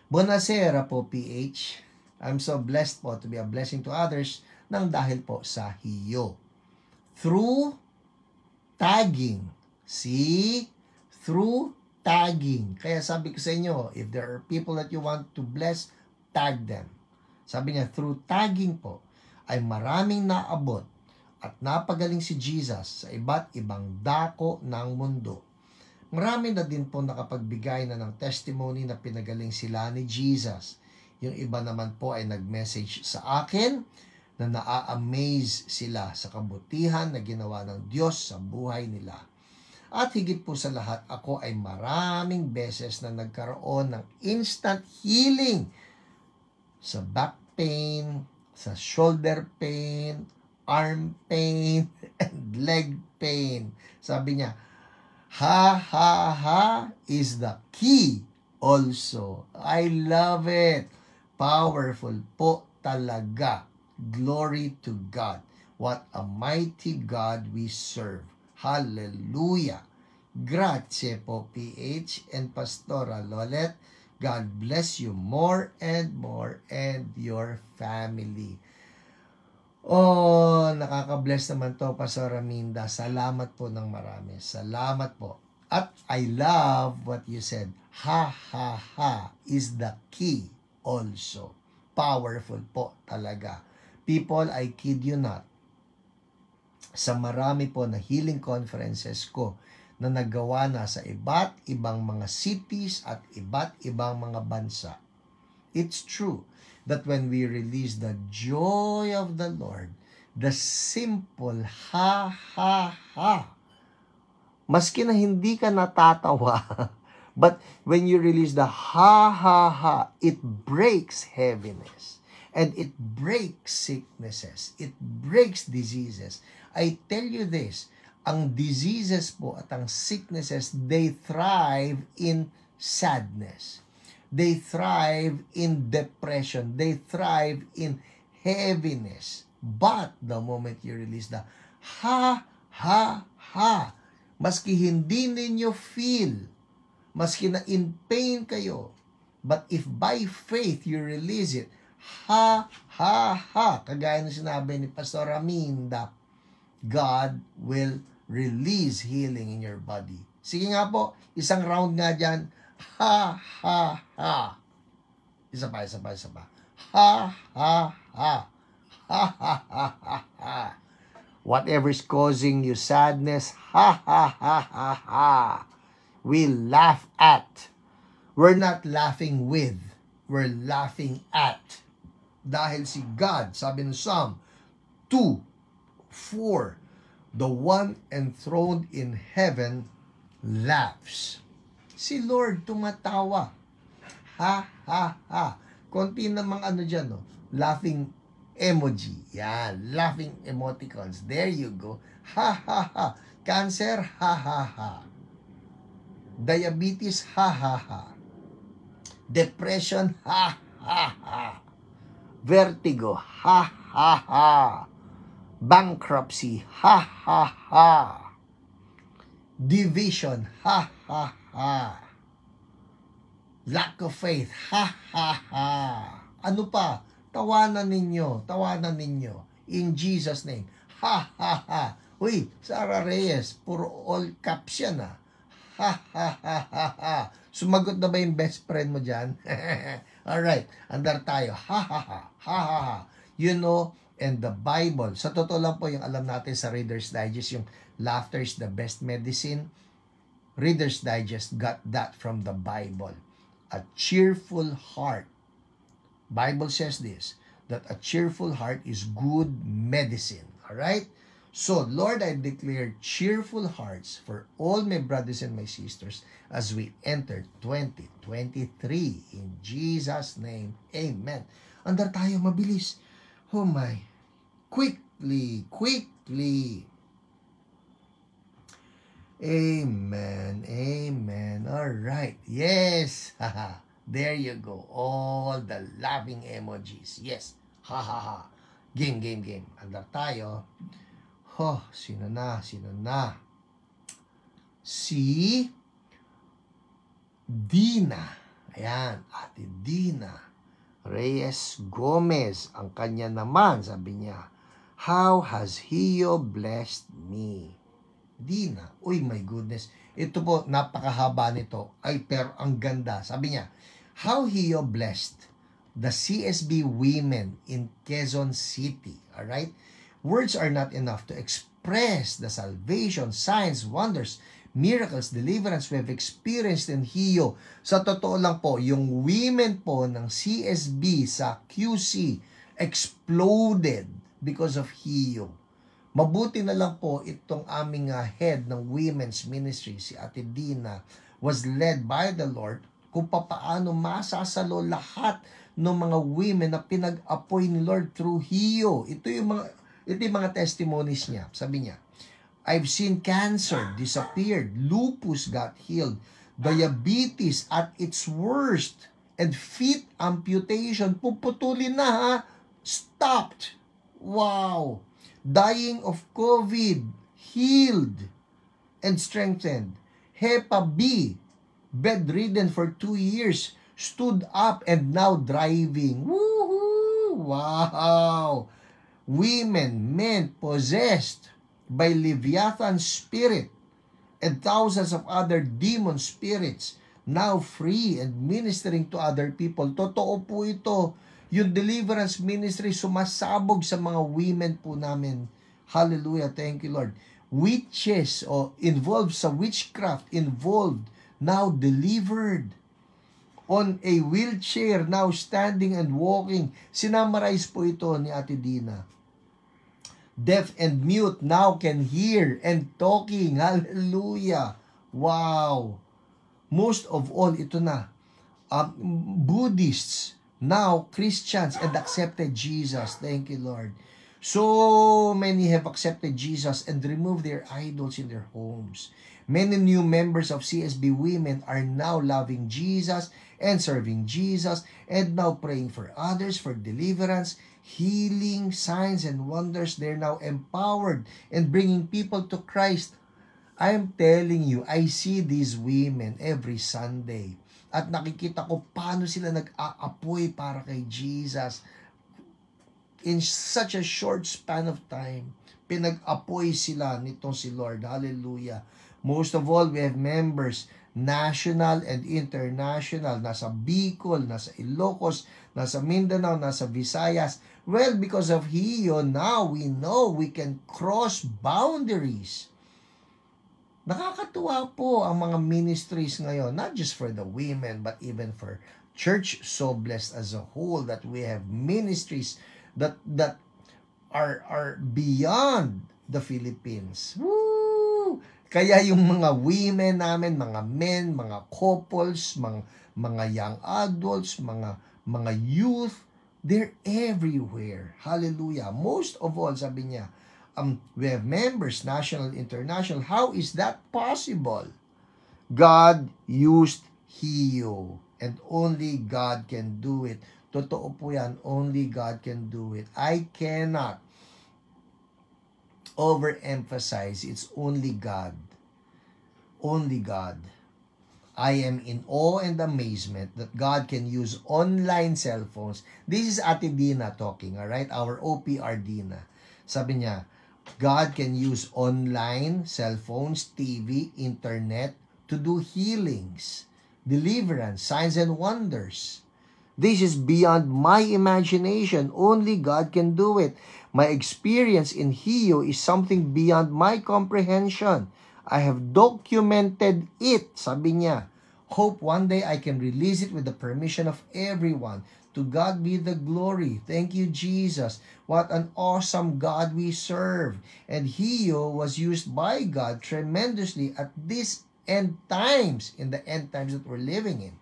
Buonasera po, PH. I'm so blessed po to be a blessing to others nang dahil po sa HEO. Through tagging. See? Through tagging. Kaya sabi ko sa inyo, if there are people that you want to bless, tag them. Sabi niya, through tagging po, ay maraming naabot at napagaling si Jesus sa iba't ibang dako ng mundo. Marami na din po nakapagbigay na ng testimony na pinagaling sila ni Jesus. Yung iba naman po ay nag-message sa akin na naa-amaze sila sa kabutihan na ginawa ng Diyos sa buhay nila. At higit po sa lahat, ako ay maraming beses na nagkaroon ng instant healing sa back pain, sa shoulder pain, arm pain, and leg pain. Sabi niya, ha is the key also. I love it. Powerful po talaga. Glory to God. What a mighty God we serve. Hallelujah. Grazie po, PH and Pastora Lolet. God bless you more and your family. Oh, nakaka-bless naman to, Pastor Raminda. Salamat po ng marami. Salamat po. At I love what you said. Ha is the key also. Powerful po talaga. People, I kid you not. sa marami po na healing conferences ko na nagawa na sa iba't ibang mga cities at iba't ibang mga bansa. It's true that when we release the joy of the Lord, the simple ha ha ha, maski na hindi ka natatawa, but when you release the ha ha ha, it breaks heaviness and it breaks sicknesses, it breaks diseases. I tell you this, ang diseases po at ang sicknesses, they thrive in sadness. They thrive in depression. They thrive in heaviness. But the moment you release the ha, ha, ha, maski hindi ninyo feel, maski na in pain kayo, but if by faith you release it, ha, ha, ha, kagaya ng sinabi ni Pastor Aminda, God will release healing in your body. Sige nga po, isang round nga dyan. Ha, ha, ha. Isa pa. Ha, ha, ha. Ha, ha, ha, ha, ha. Whatever is causing you sadness, ha, ha, ha, ha, ha. We laugh at. We're not laughing with. We're laughing at. Dahil si God, sabi ng Psalm 2:4, the one enthroned in heaven laughs. Si Lord tumatawa. Ha, ha, ha. Konti namang ano dyan, no? Laughing emoji. Yan. Laughing emoticons. There you go. Ha, ha, ha. Cancer, ha, ha, ha. Diabetes, ha, ha, ha. Depression, ha, ha, ha. Vertigo, ha, ha, ha. Bankruptcy, ha, ha, ha. Division, ha, ha, ha. Lack of faith, ha, ha, ha. Ano pa? Tawanan ninyo. In Jesus' name. Ha, ha, ha. Uy, Sarah Reyes, puro all caps yan, ha. Ha, ha, ha, ha, ha. Sumagot na ba yung best friend mo dyan? Alright, andar tayo. Ha, ha, ha. Ha, ha, ha. You know, and the Bible. Sa totoo lang po, yung alam natin sa Reader's Digest, yung laughter is the best medicine. Reader's Digest got that from the Bible. A cheerful heart. Bible says this, that a cheerful heart is good medicine. Alright? So, Lord, I declare cheerful hearts for all my brothers and my sisters as we enter 2023. In Jesus' name, amen. Andar tayo, mabilis. Oh my. Quickly. Amen. All right. Yes. There you go. All the laughing emojis. Yes. Ha ha ha. Game. Andar tayo. Oh, sino na? Si Dina. Ayan, Ate Dina Reyes Gomez. Ang kanya naman, sabi niya, how has Hio blessed me? Dina, uy, my goodness. Ito po, napakahaba nito. Ay, pero ang ganda. Sabi niya, how Hio blessed the CSB women in Quezon City. Alright? Words are not enough to express the salvation, signs, wonders, miracles, deliverance we have experienced in Hio. Sa totoo lang po, yung women po ng CSB sa QC exploded because of Hio. Mabuti na lang po itong aming head ng women's ministry, si Ate Dina, was led by the Lord kung paano masasalo lahat ng mga women na pinag-apoy ni Lord through Hio. Ito yung mga testimonies niya. Sabi niya, I've seen cancer disappeared, lupus got healed, diabetes at its worst, and feet amputation, puputulin na ha, stopped. Wow! Dying of COVID, healed and strengthened. Hepa B, bedridden for 2 years, stood up and now driving. Woohoo! Wow! Women, men possessed by Leviathan spirit and thousands of other demon spirits now free and ministering to other people. Totoo po ito. Yung deliverance ministry sumasabog sa mga women po namin. Hallelujah. Thank you, Lord. Witches o involved sa witchcraft, involved, now delivered. On a wheelchair, now standing and walking. Sinamarize po ito ni Ate Dina. Deaf and mute now can hear and talking. Hallelujah. Wow. Most of all, ito na. Buddhists, now Christians and accepted Jesus. Thank you, Lord. So many have accepted Jesus and removed their idols in their homes. Many new members of CSB Women are now loving Jesus and serving Jesus and now praying for others for deliverance, healing, signs, and wonders. They're now empowered and bringing people to Christ. I'm telling you, I see these women every Sunday. At nakikita ko paano sila nag-aapoy para kay Jesus. In such a short span of time, pinag-apoy sila nitong si Lord. Hallelujah. Most of all, we have members, national and international, nasa Bicol, nasa Ilocos, nasa Mindanao, nasa Visayas. Well, because of Hiyo, now we know we can cross boundaries. Nakakatuwa po ang mga ministries ngayon, not just for the women, but even for church so blessed as a whole, that we have ministries that are beyond the Philippines. Woo! Kaya yung mga women namin, mga men, mga couples, mga young adults, mga youth, they're everywhere. Hallelujah. Most of all, sabi niya, we have members, national, international. How is that possible? God used Hiyo, and only God can do it. Totoo po yan, only God can do it. I cannot overemphasize, it's only God. Only God. I am in awe and amazement that God can use online cell phones. This is Ate Dina talking, alright? Our OPR Dina. Sabi niya, God can use online, cell phones, TV, internet to do healings, deliverance, signs, and wonders. This is beyond my imagination. Only God can do it. My experience in Hiyo is something beyond my comprehension. I have documented it, sabi niya. Hope one day I can release it with the permission of everyone. To God be the glory. Thank you, Jesus. What an awesome God we serve. And Hiyo was used by God tremendously at this end times, in the end times that we're living in.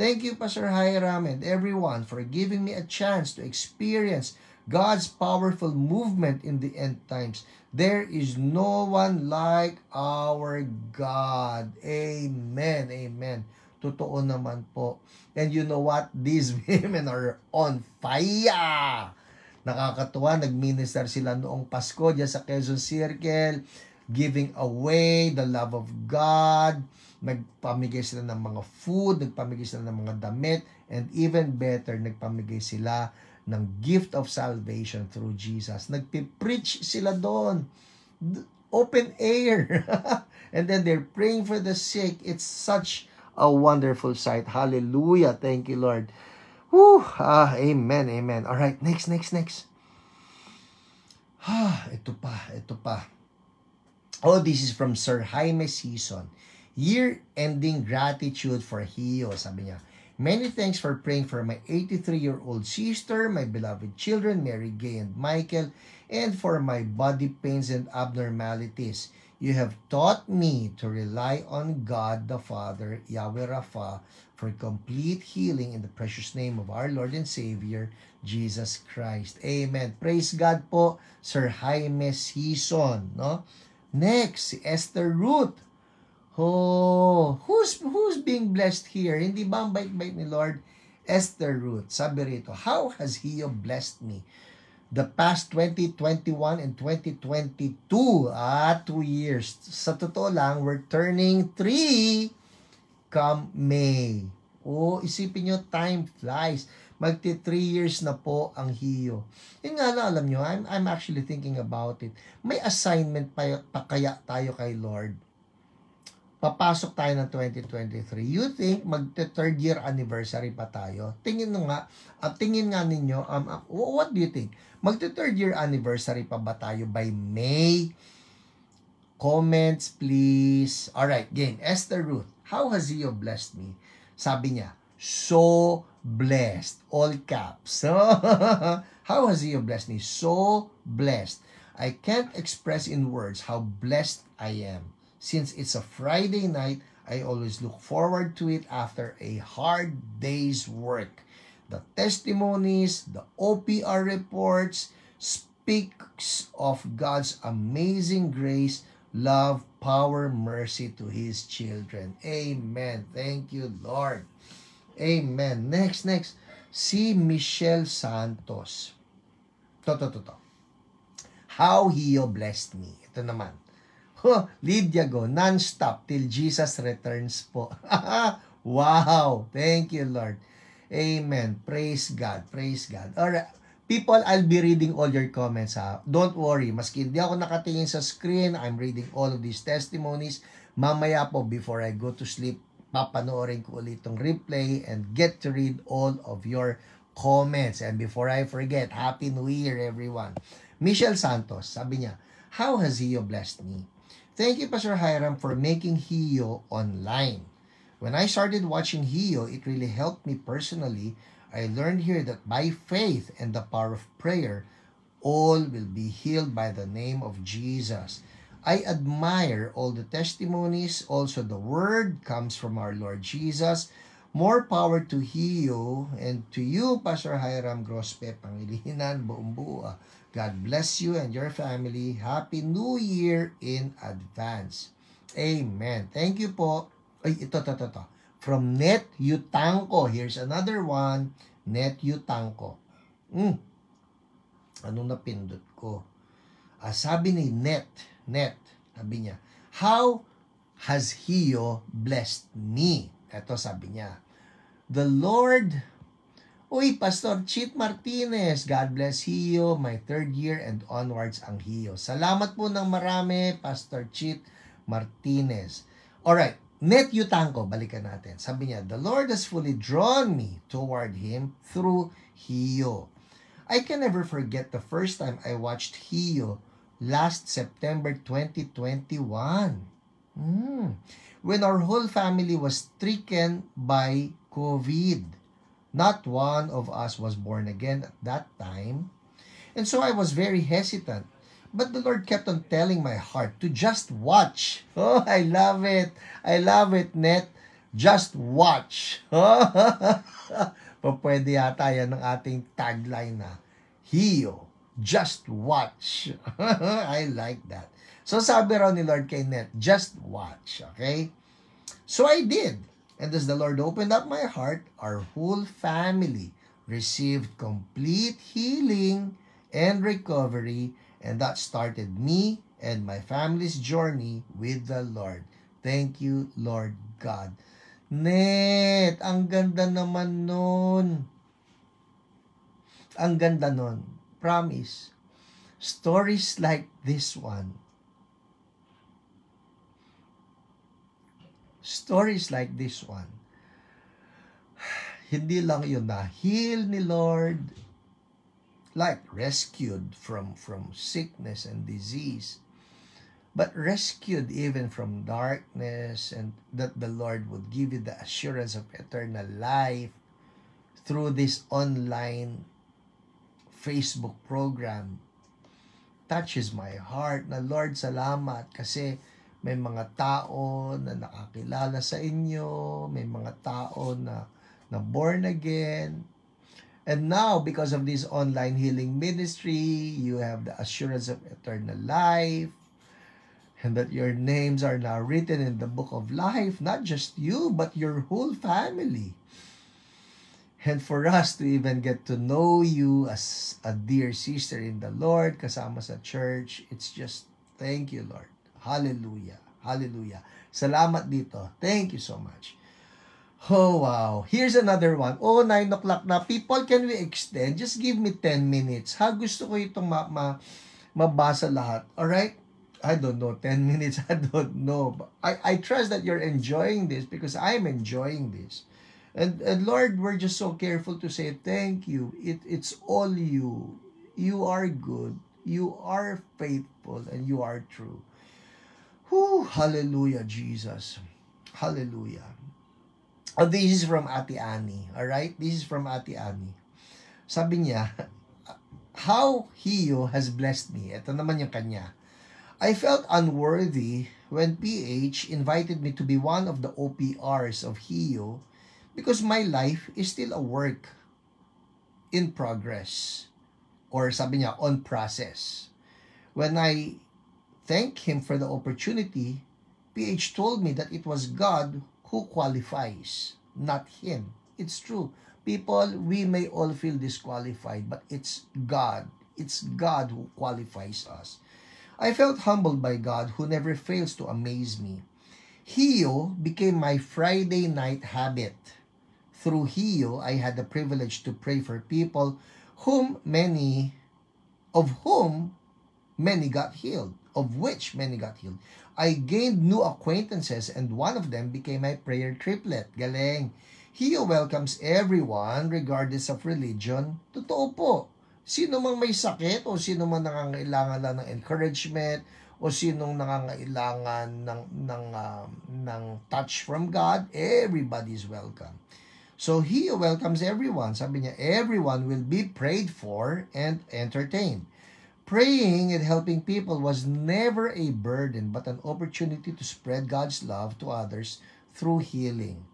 Thank you, Pastor Hiram, and everyone for giving me a chance to experience God's powerful movement in the end times. There is no one like our God. Amen. Amen. Totoo naman po. And you know what? These women are on fire. Nakakatuwa. Nag-minister sila noong Pasko diyan sa Quezon Circle, giving away the love of God. Nagpamigay sila ng mga food, nagpamigay sila ng mga damit, and even better, nagpamigay sila ng gift of salvation through Jesus. Nagpipreach sila doon. Open air. And then they're praying for the sick. It's such a wonderful sight. Hallelujah. Thank you, Lord. Whew. Amen, amen. All right, next. Ito pa. Oh, this is from Sir Jaime Season. Year-ending gratitude for Hiyo, sabi niya. Many thanks for praying for my 83-year-old sister, my beloved children, Mary, Gay, and Michael, and for my body pains and abnormalities. You have taught me to rely on God the Father, Yahweh Rapha, for complete healing in the precious name of our Lord and Savior, Jesus Christ. Amen. Praise God po, Sir Jaime Season. No? Next, si Esther Ruth. Oh, who's being blessed here? Hindi ba ang bait-bait ni Lord? Esther Ruth, sabi rito, how has He blessed me? The past 2021 and 2022, 2 years. Sa totoo lang, we're turning 3 come May. Oh, isipin nyo, time flies. Magti 3 years na po ang Hiyo. Yun nga lang, alam nyo, I'm actually thinking about it. May assignment pa kaya tayo kay Lord. papasok tayo ng 2023. You think magte-third year anniversary pa tayo? Tingin nga ninyo, what do you think? Magte-third year anniversary pa ba tayo by May? Comments, please. Alright, again, Esther Ruth, how has He blessed me? Sabi niya, so blessed. All caps. How has He blessed me? So blessed. I can't express in words how blessed I am. Since it's a Friday night, I always look forward to it after a hard day's work. The testimonies, the OPR reports speaks of God's amazing grace, love, power, mercy to His children. Amen. Thank you, Lord. Amen. Next. Si Michelle Santos. To. How He blessed me. Ito naman. Lydia go, non-stop till Jesus returns po. Wow. Thank you, Lord. Amen. Praise God. Praise God. Alright. People, I'll be reading all your comments, ha. Don't worry. Maski hindi ako nakatingin sa screen, I'm reading all of these testimonies. Mamaya po, before I go to sleep, papanoorin ko ulit itong replay and get to read all of your comments. And before I forget, Happy New Year, everyone. Michelle Santos, sabi niya, how has He blessed me? Thank you, Pastor Hiram, for making Hiyo online. When I started watching Hiyo, it really helped me personally. I learned here that by faith and the power of prayer, all will be healed by the name of Jesus. I admire all the testimonies. Also, the word comes from our Lord Jesus. More power to Hiyo and to you, Pastor Hiram Grospe, Pangilinan, Buumbu'a. God bless you and your family. Happy New Year in advance. Amen. Thank you po. Ay, ito. From Net Yutanko. Here's another one. Net Yutanko. Anong napindot ko? Sabi ni Net, sabi niya, how has Hiyo blessed me? Ito sabi niya, the Lord, Pastor Chit Martinez, God bless Hiyo, my third year and onwards ang Hiyo. Salamat po ng marami, Pastor Chit Martinez. Alright, Net Yutanko, balikan natin. Sabi niya, the Lord has fully drawn me toward Him through Hiyo. I can never forget the first time I watched Hiyo last September 2021. When our whole family was stricken by COVID. Not one of us was born again at that time. And so I was very hesitant. But the Lord kept on telling my heart to just watch. Oh, I love it. I love it, Net. Just watch. Pwede yata yan ng ating tagline na, Hiyo, just watch. I like that. So sabi raw ni Lord kay Net, just watch. Okay? So I did. And as the Lord opened up my heart, our whole family received complete healing and recovery, and that started me and my family's journey with the Lord. Thank you, Lord God. Net, ang ganda naman nun. Ang ganda nun. Promise. Stories like this one. Stories like this one, hindi lang yun na heal ni Lord, like rescued from sickness and disease, but rescued even from darkness, and that the Lord would give you the assurance of eternal life through this online Facebook program. Touches my heart na, Lord, salamat kasi may mga tao na nakakilala sa inyo, may mga tao na born again. And now, because of this online healing ministry, you have the assurance of eternal life, and that your names are now written in the book of life, not just you, but your whole family. And for us to even get to know you as a dear sister in the Lord, kasama sa church, it's just, thank you, Lord. Hallelujah. Hallelujah. Salamat dito. Thank you so much. Oh, wow. Here's another one. 9 o'clock na. People, can we extend? Just give me 10 minutes. Gusto ko itong mabasa lahat. Alright? I don't know, 10 minutes, I don't know. But I trust that you're enjoying this because I'm enjoying this. And Lord, we're just so careful to say thank you. It's all you. You are good. You are faithful and you are true. Whew, hallelujah, Jesus. Hallelujah. Oh, this is from Ate Annie. Alright? This is from Ate Annie. Sabi niya, how Hio has blessed me. Ito naman yung kanya. I felt unworthy when PH invited me to be one of the OPRs of Hio because my life is still a work in progress. Or sabi niya, on process. When I thanked him for the opportunity, PH told me that it was God who qualifies, not him. It's true. People, we may all feel disqualified, but it's God. It's God who qualifies us. I felt humbled by God who never fails to amaze me. Hio became my Friday night habit. Through Hio, I had the privilege to pray for people of whom many got healed, of which many got healed. I gained new acquaintances and one of them became my prayer triplet. Galing. Hio welcomes everyone regardless of religion. Totoo po. Sino mang may sakit o sino man nangangailangan lang ng encouragement o sinong nangangailangan ng touch from God, everybody is welcome. So He welcomes everyone. Sabi niya, everyone will be prayed for and entertained. Praying and helping people was never a burden but an opportunity to spread God's love to others through healing.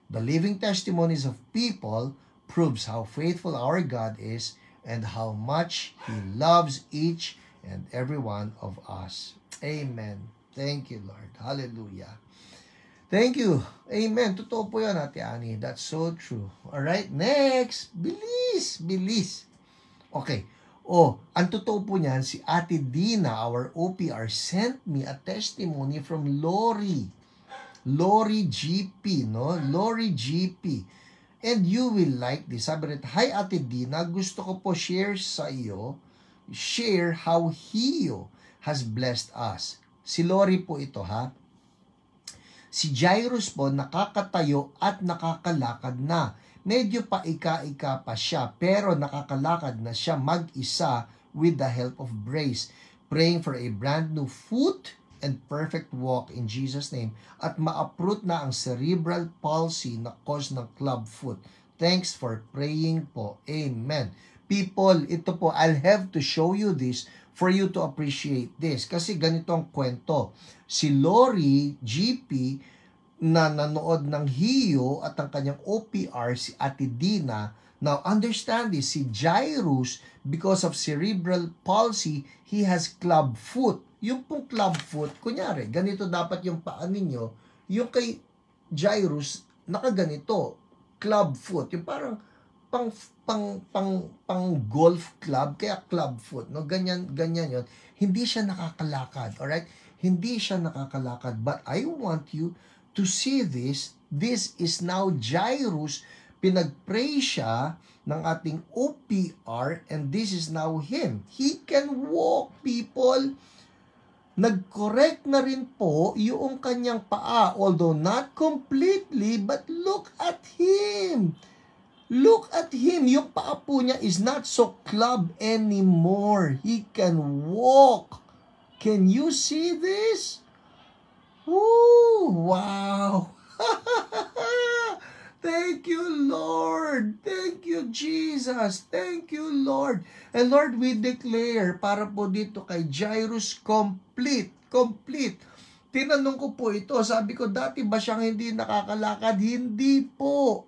The living testimonies of people proves how faithful our God is and how much He loves each and every one of us. Amen. Thank you, Lord. Hallelujah. Thank you. Amen. Totoo po yan, Ate Annie. That's so true. Alright, next. Bilis, bilis. Okay. Oh, ang totoo po niyan, si Ate Dina, our OPR, sent me a testimony from Lori. Lori GP, no? Lori GP. And you will like this. Sabi rin, hi Ate Dina, gusto ko po share how Hio has blessed us. Si Lori po ito, ha? Si Jairus po nakakatayo at nakakalakad na. Medyo paika-ika pa siya pero nakakalakad na siya mag-isa with the help of brace. Praying for a brand new foot and perfect walk in Jesus' name at ma-uproot na ang cerebral palsy na cause ng club foot. Thanks for praying po. Amen. People, ito po, I'll have to show you this for you to appreciate this. Kasi ganito ang kwento. Si Lori GP na nanood ng Hio at ang kanyang OPR, si Ate Dina. Now, understand this, si Jairus, because of cerebral palsy, he has club foot. Yung pong club foot, kunyari, ganito dapat yung paa ninyo, yung kay Jairus, nakaganito, club foot. Yung parang pang golf club, kaya club foot, no? Ganyan yon. Hindi siya nakakalakad, alright? Hindi siya nakakalakad, but I want you to see this. This is now Jairus. Pinag-pray siya ng ating OPR and this is now him. He can walk, people. Nag-correct na rin po yung kanyang paa, although not completely, but look at him. Look at him. Yung paa po niya is not so club anymore. He can walk. Can you see this? Woo! Wow! Thank you, Lord! Thank you, Jesus! Thank you, Lord! And Lord, we declare para po dito kay Jairus complete. Tinanong ko po ito, sabi ko, dati ba siyang hindi nakakalakad? Hindi po.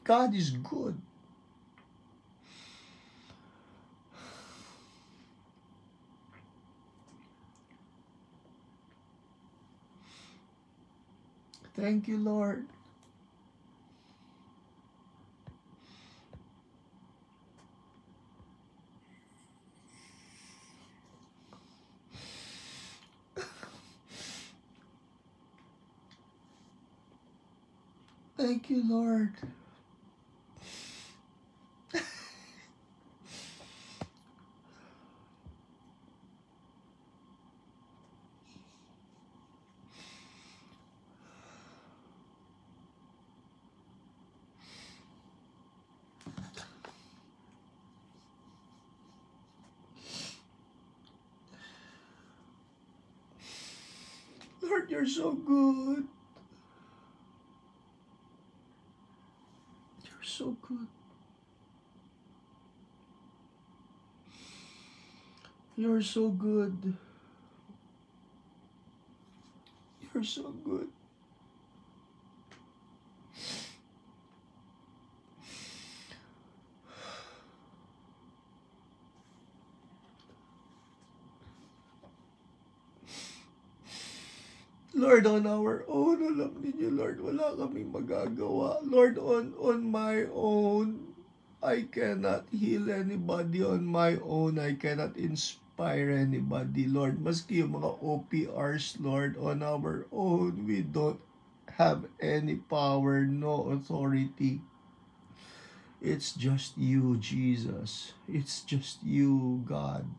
God is good. Thank you, Lord. Thank you, Lord. Lord, you're so good. You're so good. You're so good. You're so good. Lord, on our own, alam niyo, Lord, wala kaming magagawa. Lord, on my own, I cannot heal anybody on my own. I cannot inspire anybody, Lord. Maski yung mga OPRs, Lord, on our own, we don't have any power, no authority. It's just you, Jesus. It's just you, God.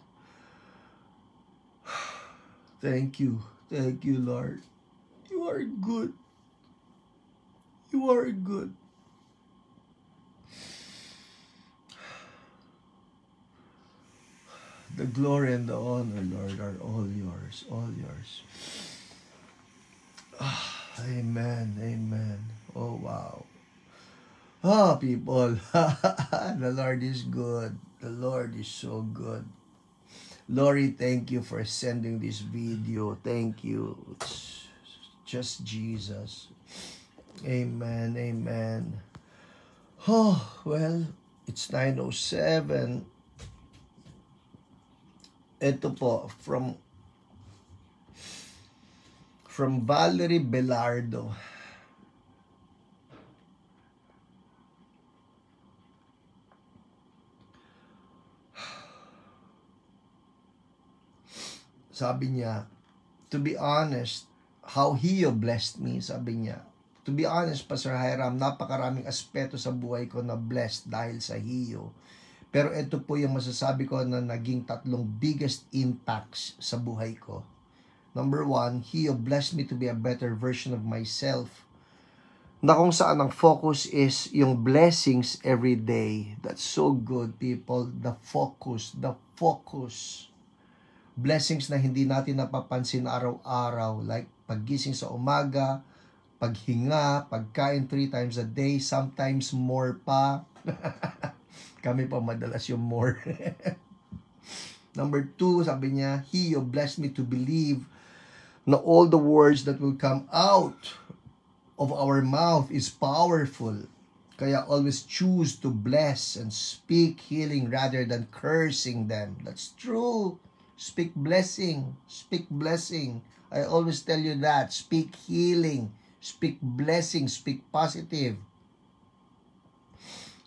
Thank you. Thank you, Lord. You are good. You are good. The glory and the honor, Lord, are all yours. All yours. Amen. Amen. Oh, wow. Oh, people. The Lord is good. The Lord is so good. Lori, thank you for sending this video. Thank you. It's just Jesus. Amen. Amen. Oh, well, it's 9:07. Ito po, from Valerie Belardo. Sabi niya, to be honest, how He blessed me, sabi niya. To be honest, Pastor Hiram, napakaraming aspeto sa buhay ko na blessed dahil sa Hiyo. Pero ito po yung masasabi ko na naging 3 biggest impacts sa buhay ko. Number 1, Hiyo blessed me to be a better version of myself. Na kung saan ang focus is yung blessings every day. That's so good, people. The focus. Blessings na hindi natin napapansin araw-araw, like paggising sa umaga, paghinga, pagkain 3 times a day, sometimes more pa. Kami pa madalas yung more. Number 2, sabi niya, He blessed me to believe na all the words that will come out of our mouth is powerful. Kaya always choose to bless and speak healing rather than cursing them. That's true. Speak blessing. Speak blessing. I always tell you that. Speak healing. Speak blessing. Speak positive.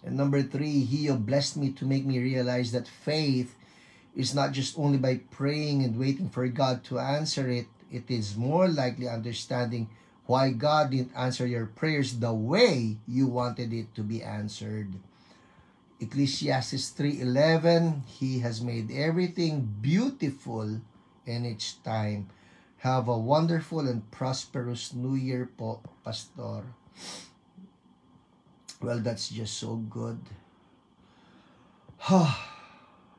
And number 3, He blessed me to make me realize that faith is not just only by praying and waiting for God to answer it. It is more likely understanding why God didn't answer your prayers the way you wanted it to be answered. Ecclesiastes 3:11, He has made everything beautiful in its time. Have a wonderful and prosperous New Year po, Pastor. Well, that's just so good.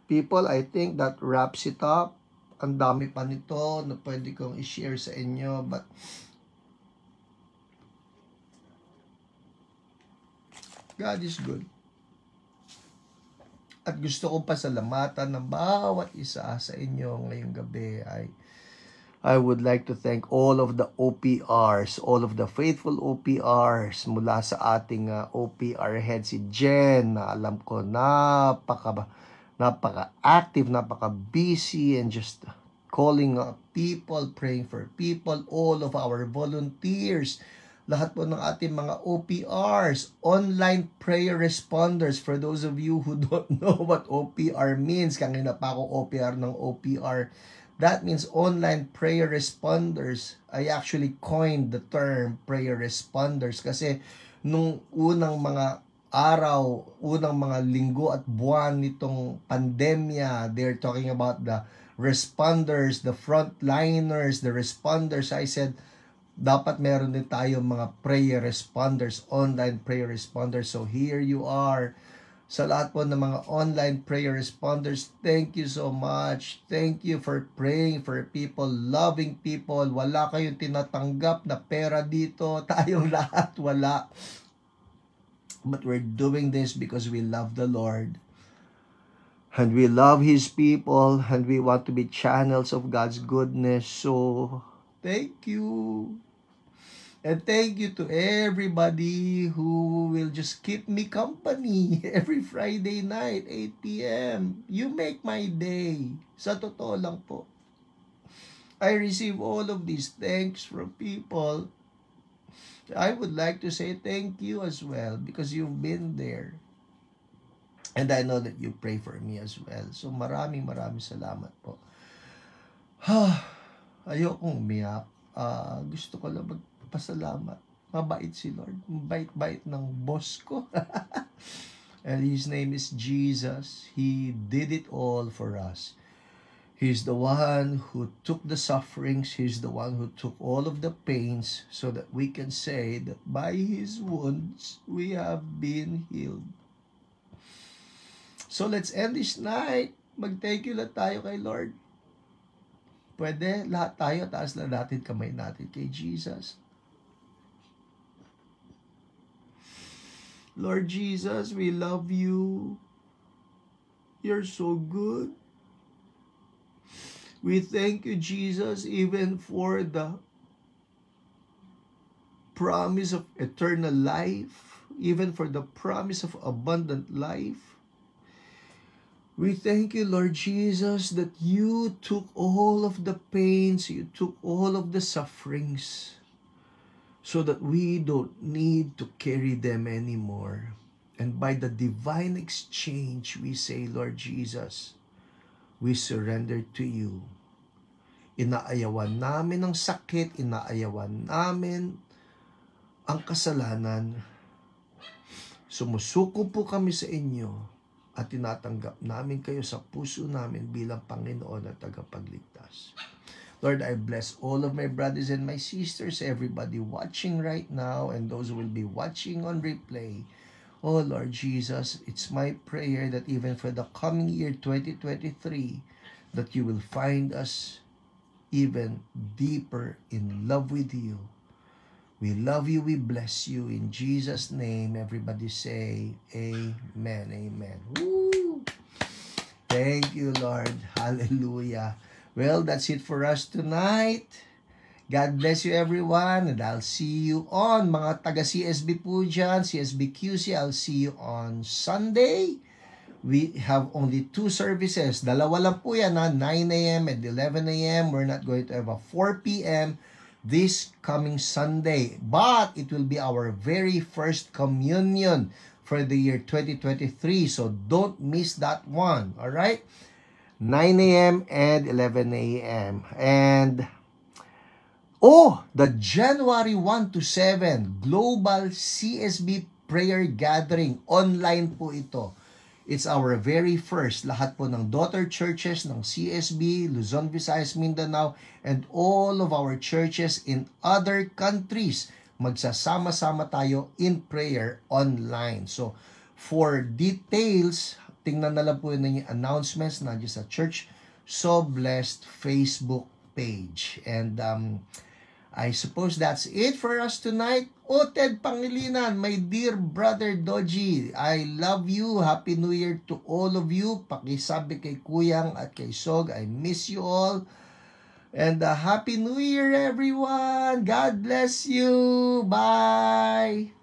People, I think that wraps it up. Ang dami pa nito na pwede kong i-share sa inyo, but God is good. At gusto kong pasalamatan ng bawat isa sa inyo ngayong gabi. I would like to thank all of the OPRs, all of the faithful OPRs mula sa ating OPR head si Jen, na alam ko napaka-active, napaka-busy, and just calling people, praying for people, all of our volunteers, lahat po ng ating mga OPRs, online prayer responders. For those of you who don't know what OPR means, kanina pa ako OPR ng OPR, That means online prayer responders. I actually coined the term prayer responders kasi nung unang mga araw, unang mga linggo at buwan nitong pandemya, they're talking about the responders, the frontliners, the responders. I said, dapat meron din tayo mga prayer responders, online prayer responders. So here you are. Sa lahat po ng mga online prayer responders, thank you so much. Thank you for praying for people, loving people. Wala kayong tinatanggap na pera dito. Tayong lahat wala. But we're doing this because we love the Lord. And we love His people. And we want to be channels of God's goodness. So, thank you. And thank you to everybody who will just keep me company every Friday night, 8 p.m. You make my day. Sa totoo lang po. I receive all of these thanks from people. I would like to say thank you as well because you've been there. And I know that you pray for me as well. So maraming salamat po. Ayokong umiyak. Gusto ko lang magpasalamat. Mabait si Lord. Bait ng boss ko. And His name is Jesus. He did it all for us. He's the one who took the sufferings. He's the one who took all of the pains so that we can say that by His wounds, we have been healed. So let's end this night. Mag-thank you lang tayo kay Lord. Pwede, lahat tayo, taas na natin kamay natin kay Jesus. Lord Jesus, we love you. You're so good. We thank you, Jesus, even for the promise of eternal life, even for the promise of abundant life. We thank you, Lord Jesus, that you took all of the pains, you took all of the sufferings, so that we don't need to carry them anymore. And by the divine exchange, we say, Lord Jesus, we surrender to you. Inaayawan namin ang sakit, inaayawan namin ang kasalanan. Sumusuko po kami sa inyo at tinatanggap namin kayo sa puso namin bilang Panginoon at tagapagligtas. Lord, I bless all of my brothers and my sisters, everybody watching right now, and those who will be watching on replay. Oh, Lord Jesus, it's my prayer that even for the coming year 2023, that you will find us even deeper in love with you. We love you, we bless you. In Jesus' name, everybody say, Amen, Amen. Woo! Thank you, Lord. Hallelujah. Well, that's it for us tonight. God bless you, everyone. And I'll see you on, mga taga-CSB po dyan, CSBQC, I'll see you on Sunday. We have only 2 services. Dalawa lang po yan, 9 a.m. and 11 a.m. We're not going to have a 4 p.m. this coming Sunday. But it will be our very first communion for the year 2023. So don't miss that one. Alright? 9 a.m. and 11 a.m. And the January 1 to 7 Global CSB Prayer Gathering. Online po ito. It's our very first. Lahat po ng daughter churches ng CSB, Luzon, Visayas, Mindanao, and all of our churches in other countries. Magsasama-sama tayo in prayer online. So, for details, tingnan na lang po yun yung announcements nandiyan sa Church So Blessed Facebook page. And I suppose that's it for us tonight. Ted Pangilinan, my dear brother Doji, I love you. Happy New Year to all of you. Pakisabi kay Kuyang at kay Sog, I miss you all. And Happy New Year, everyone. God bless you. Bye.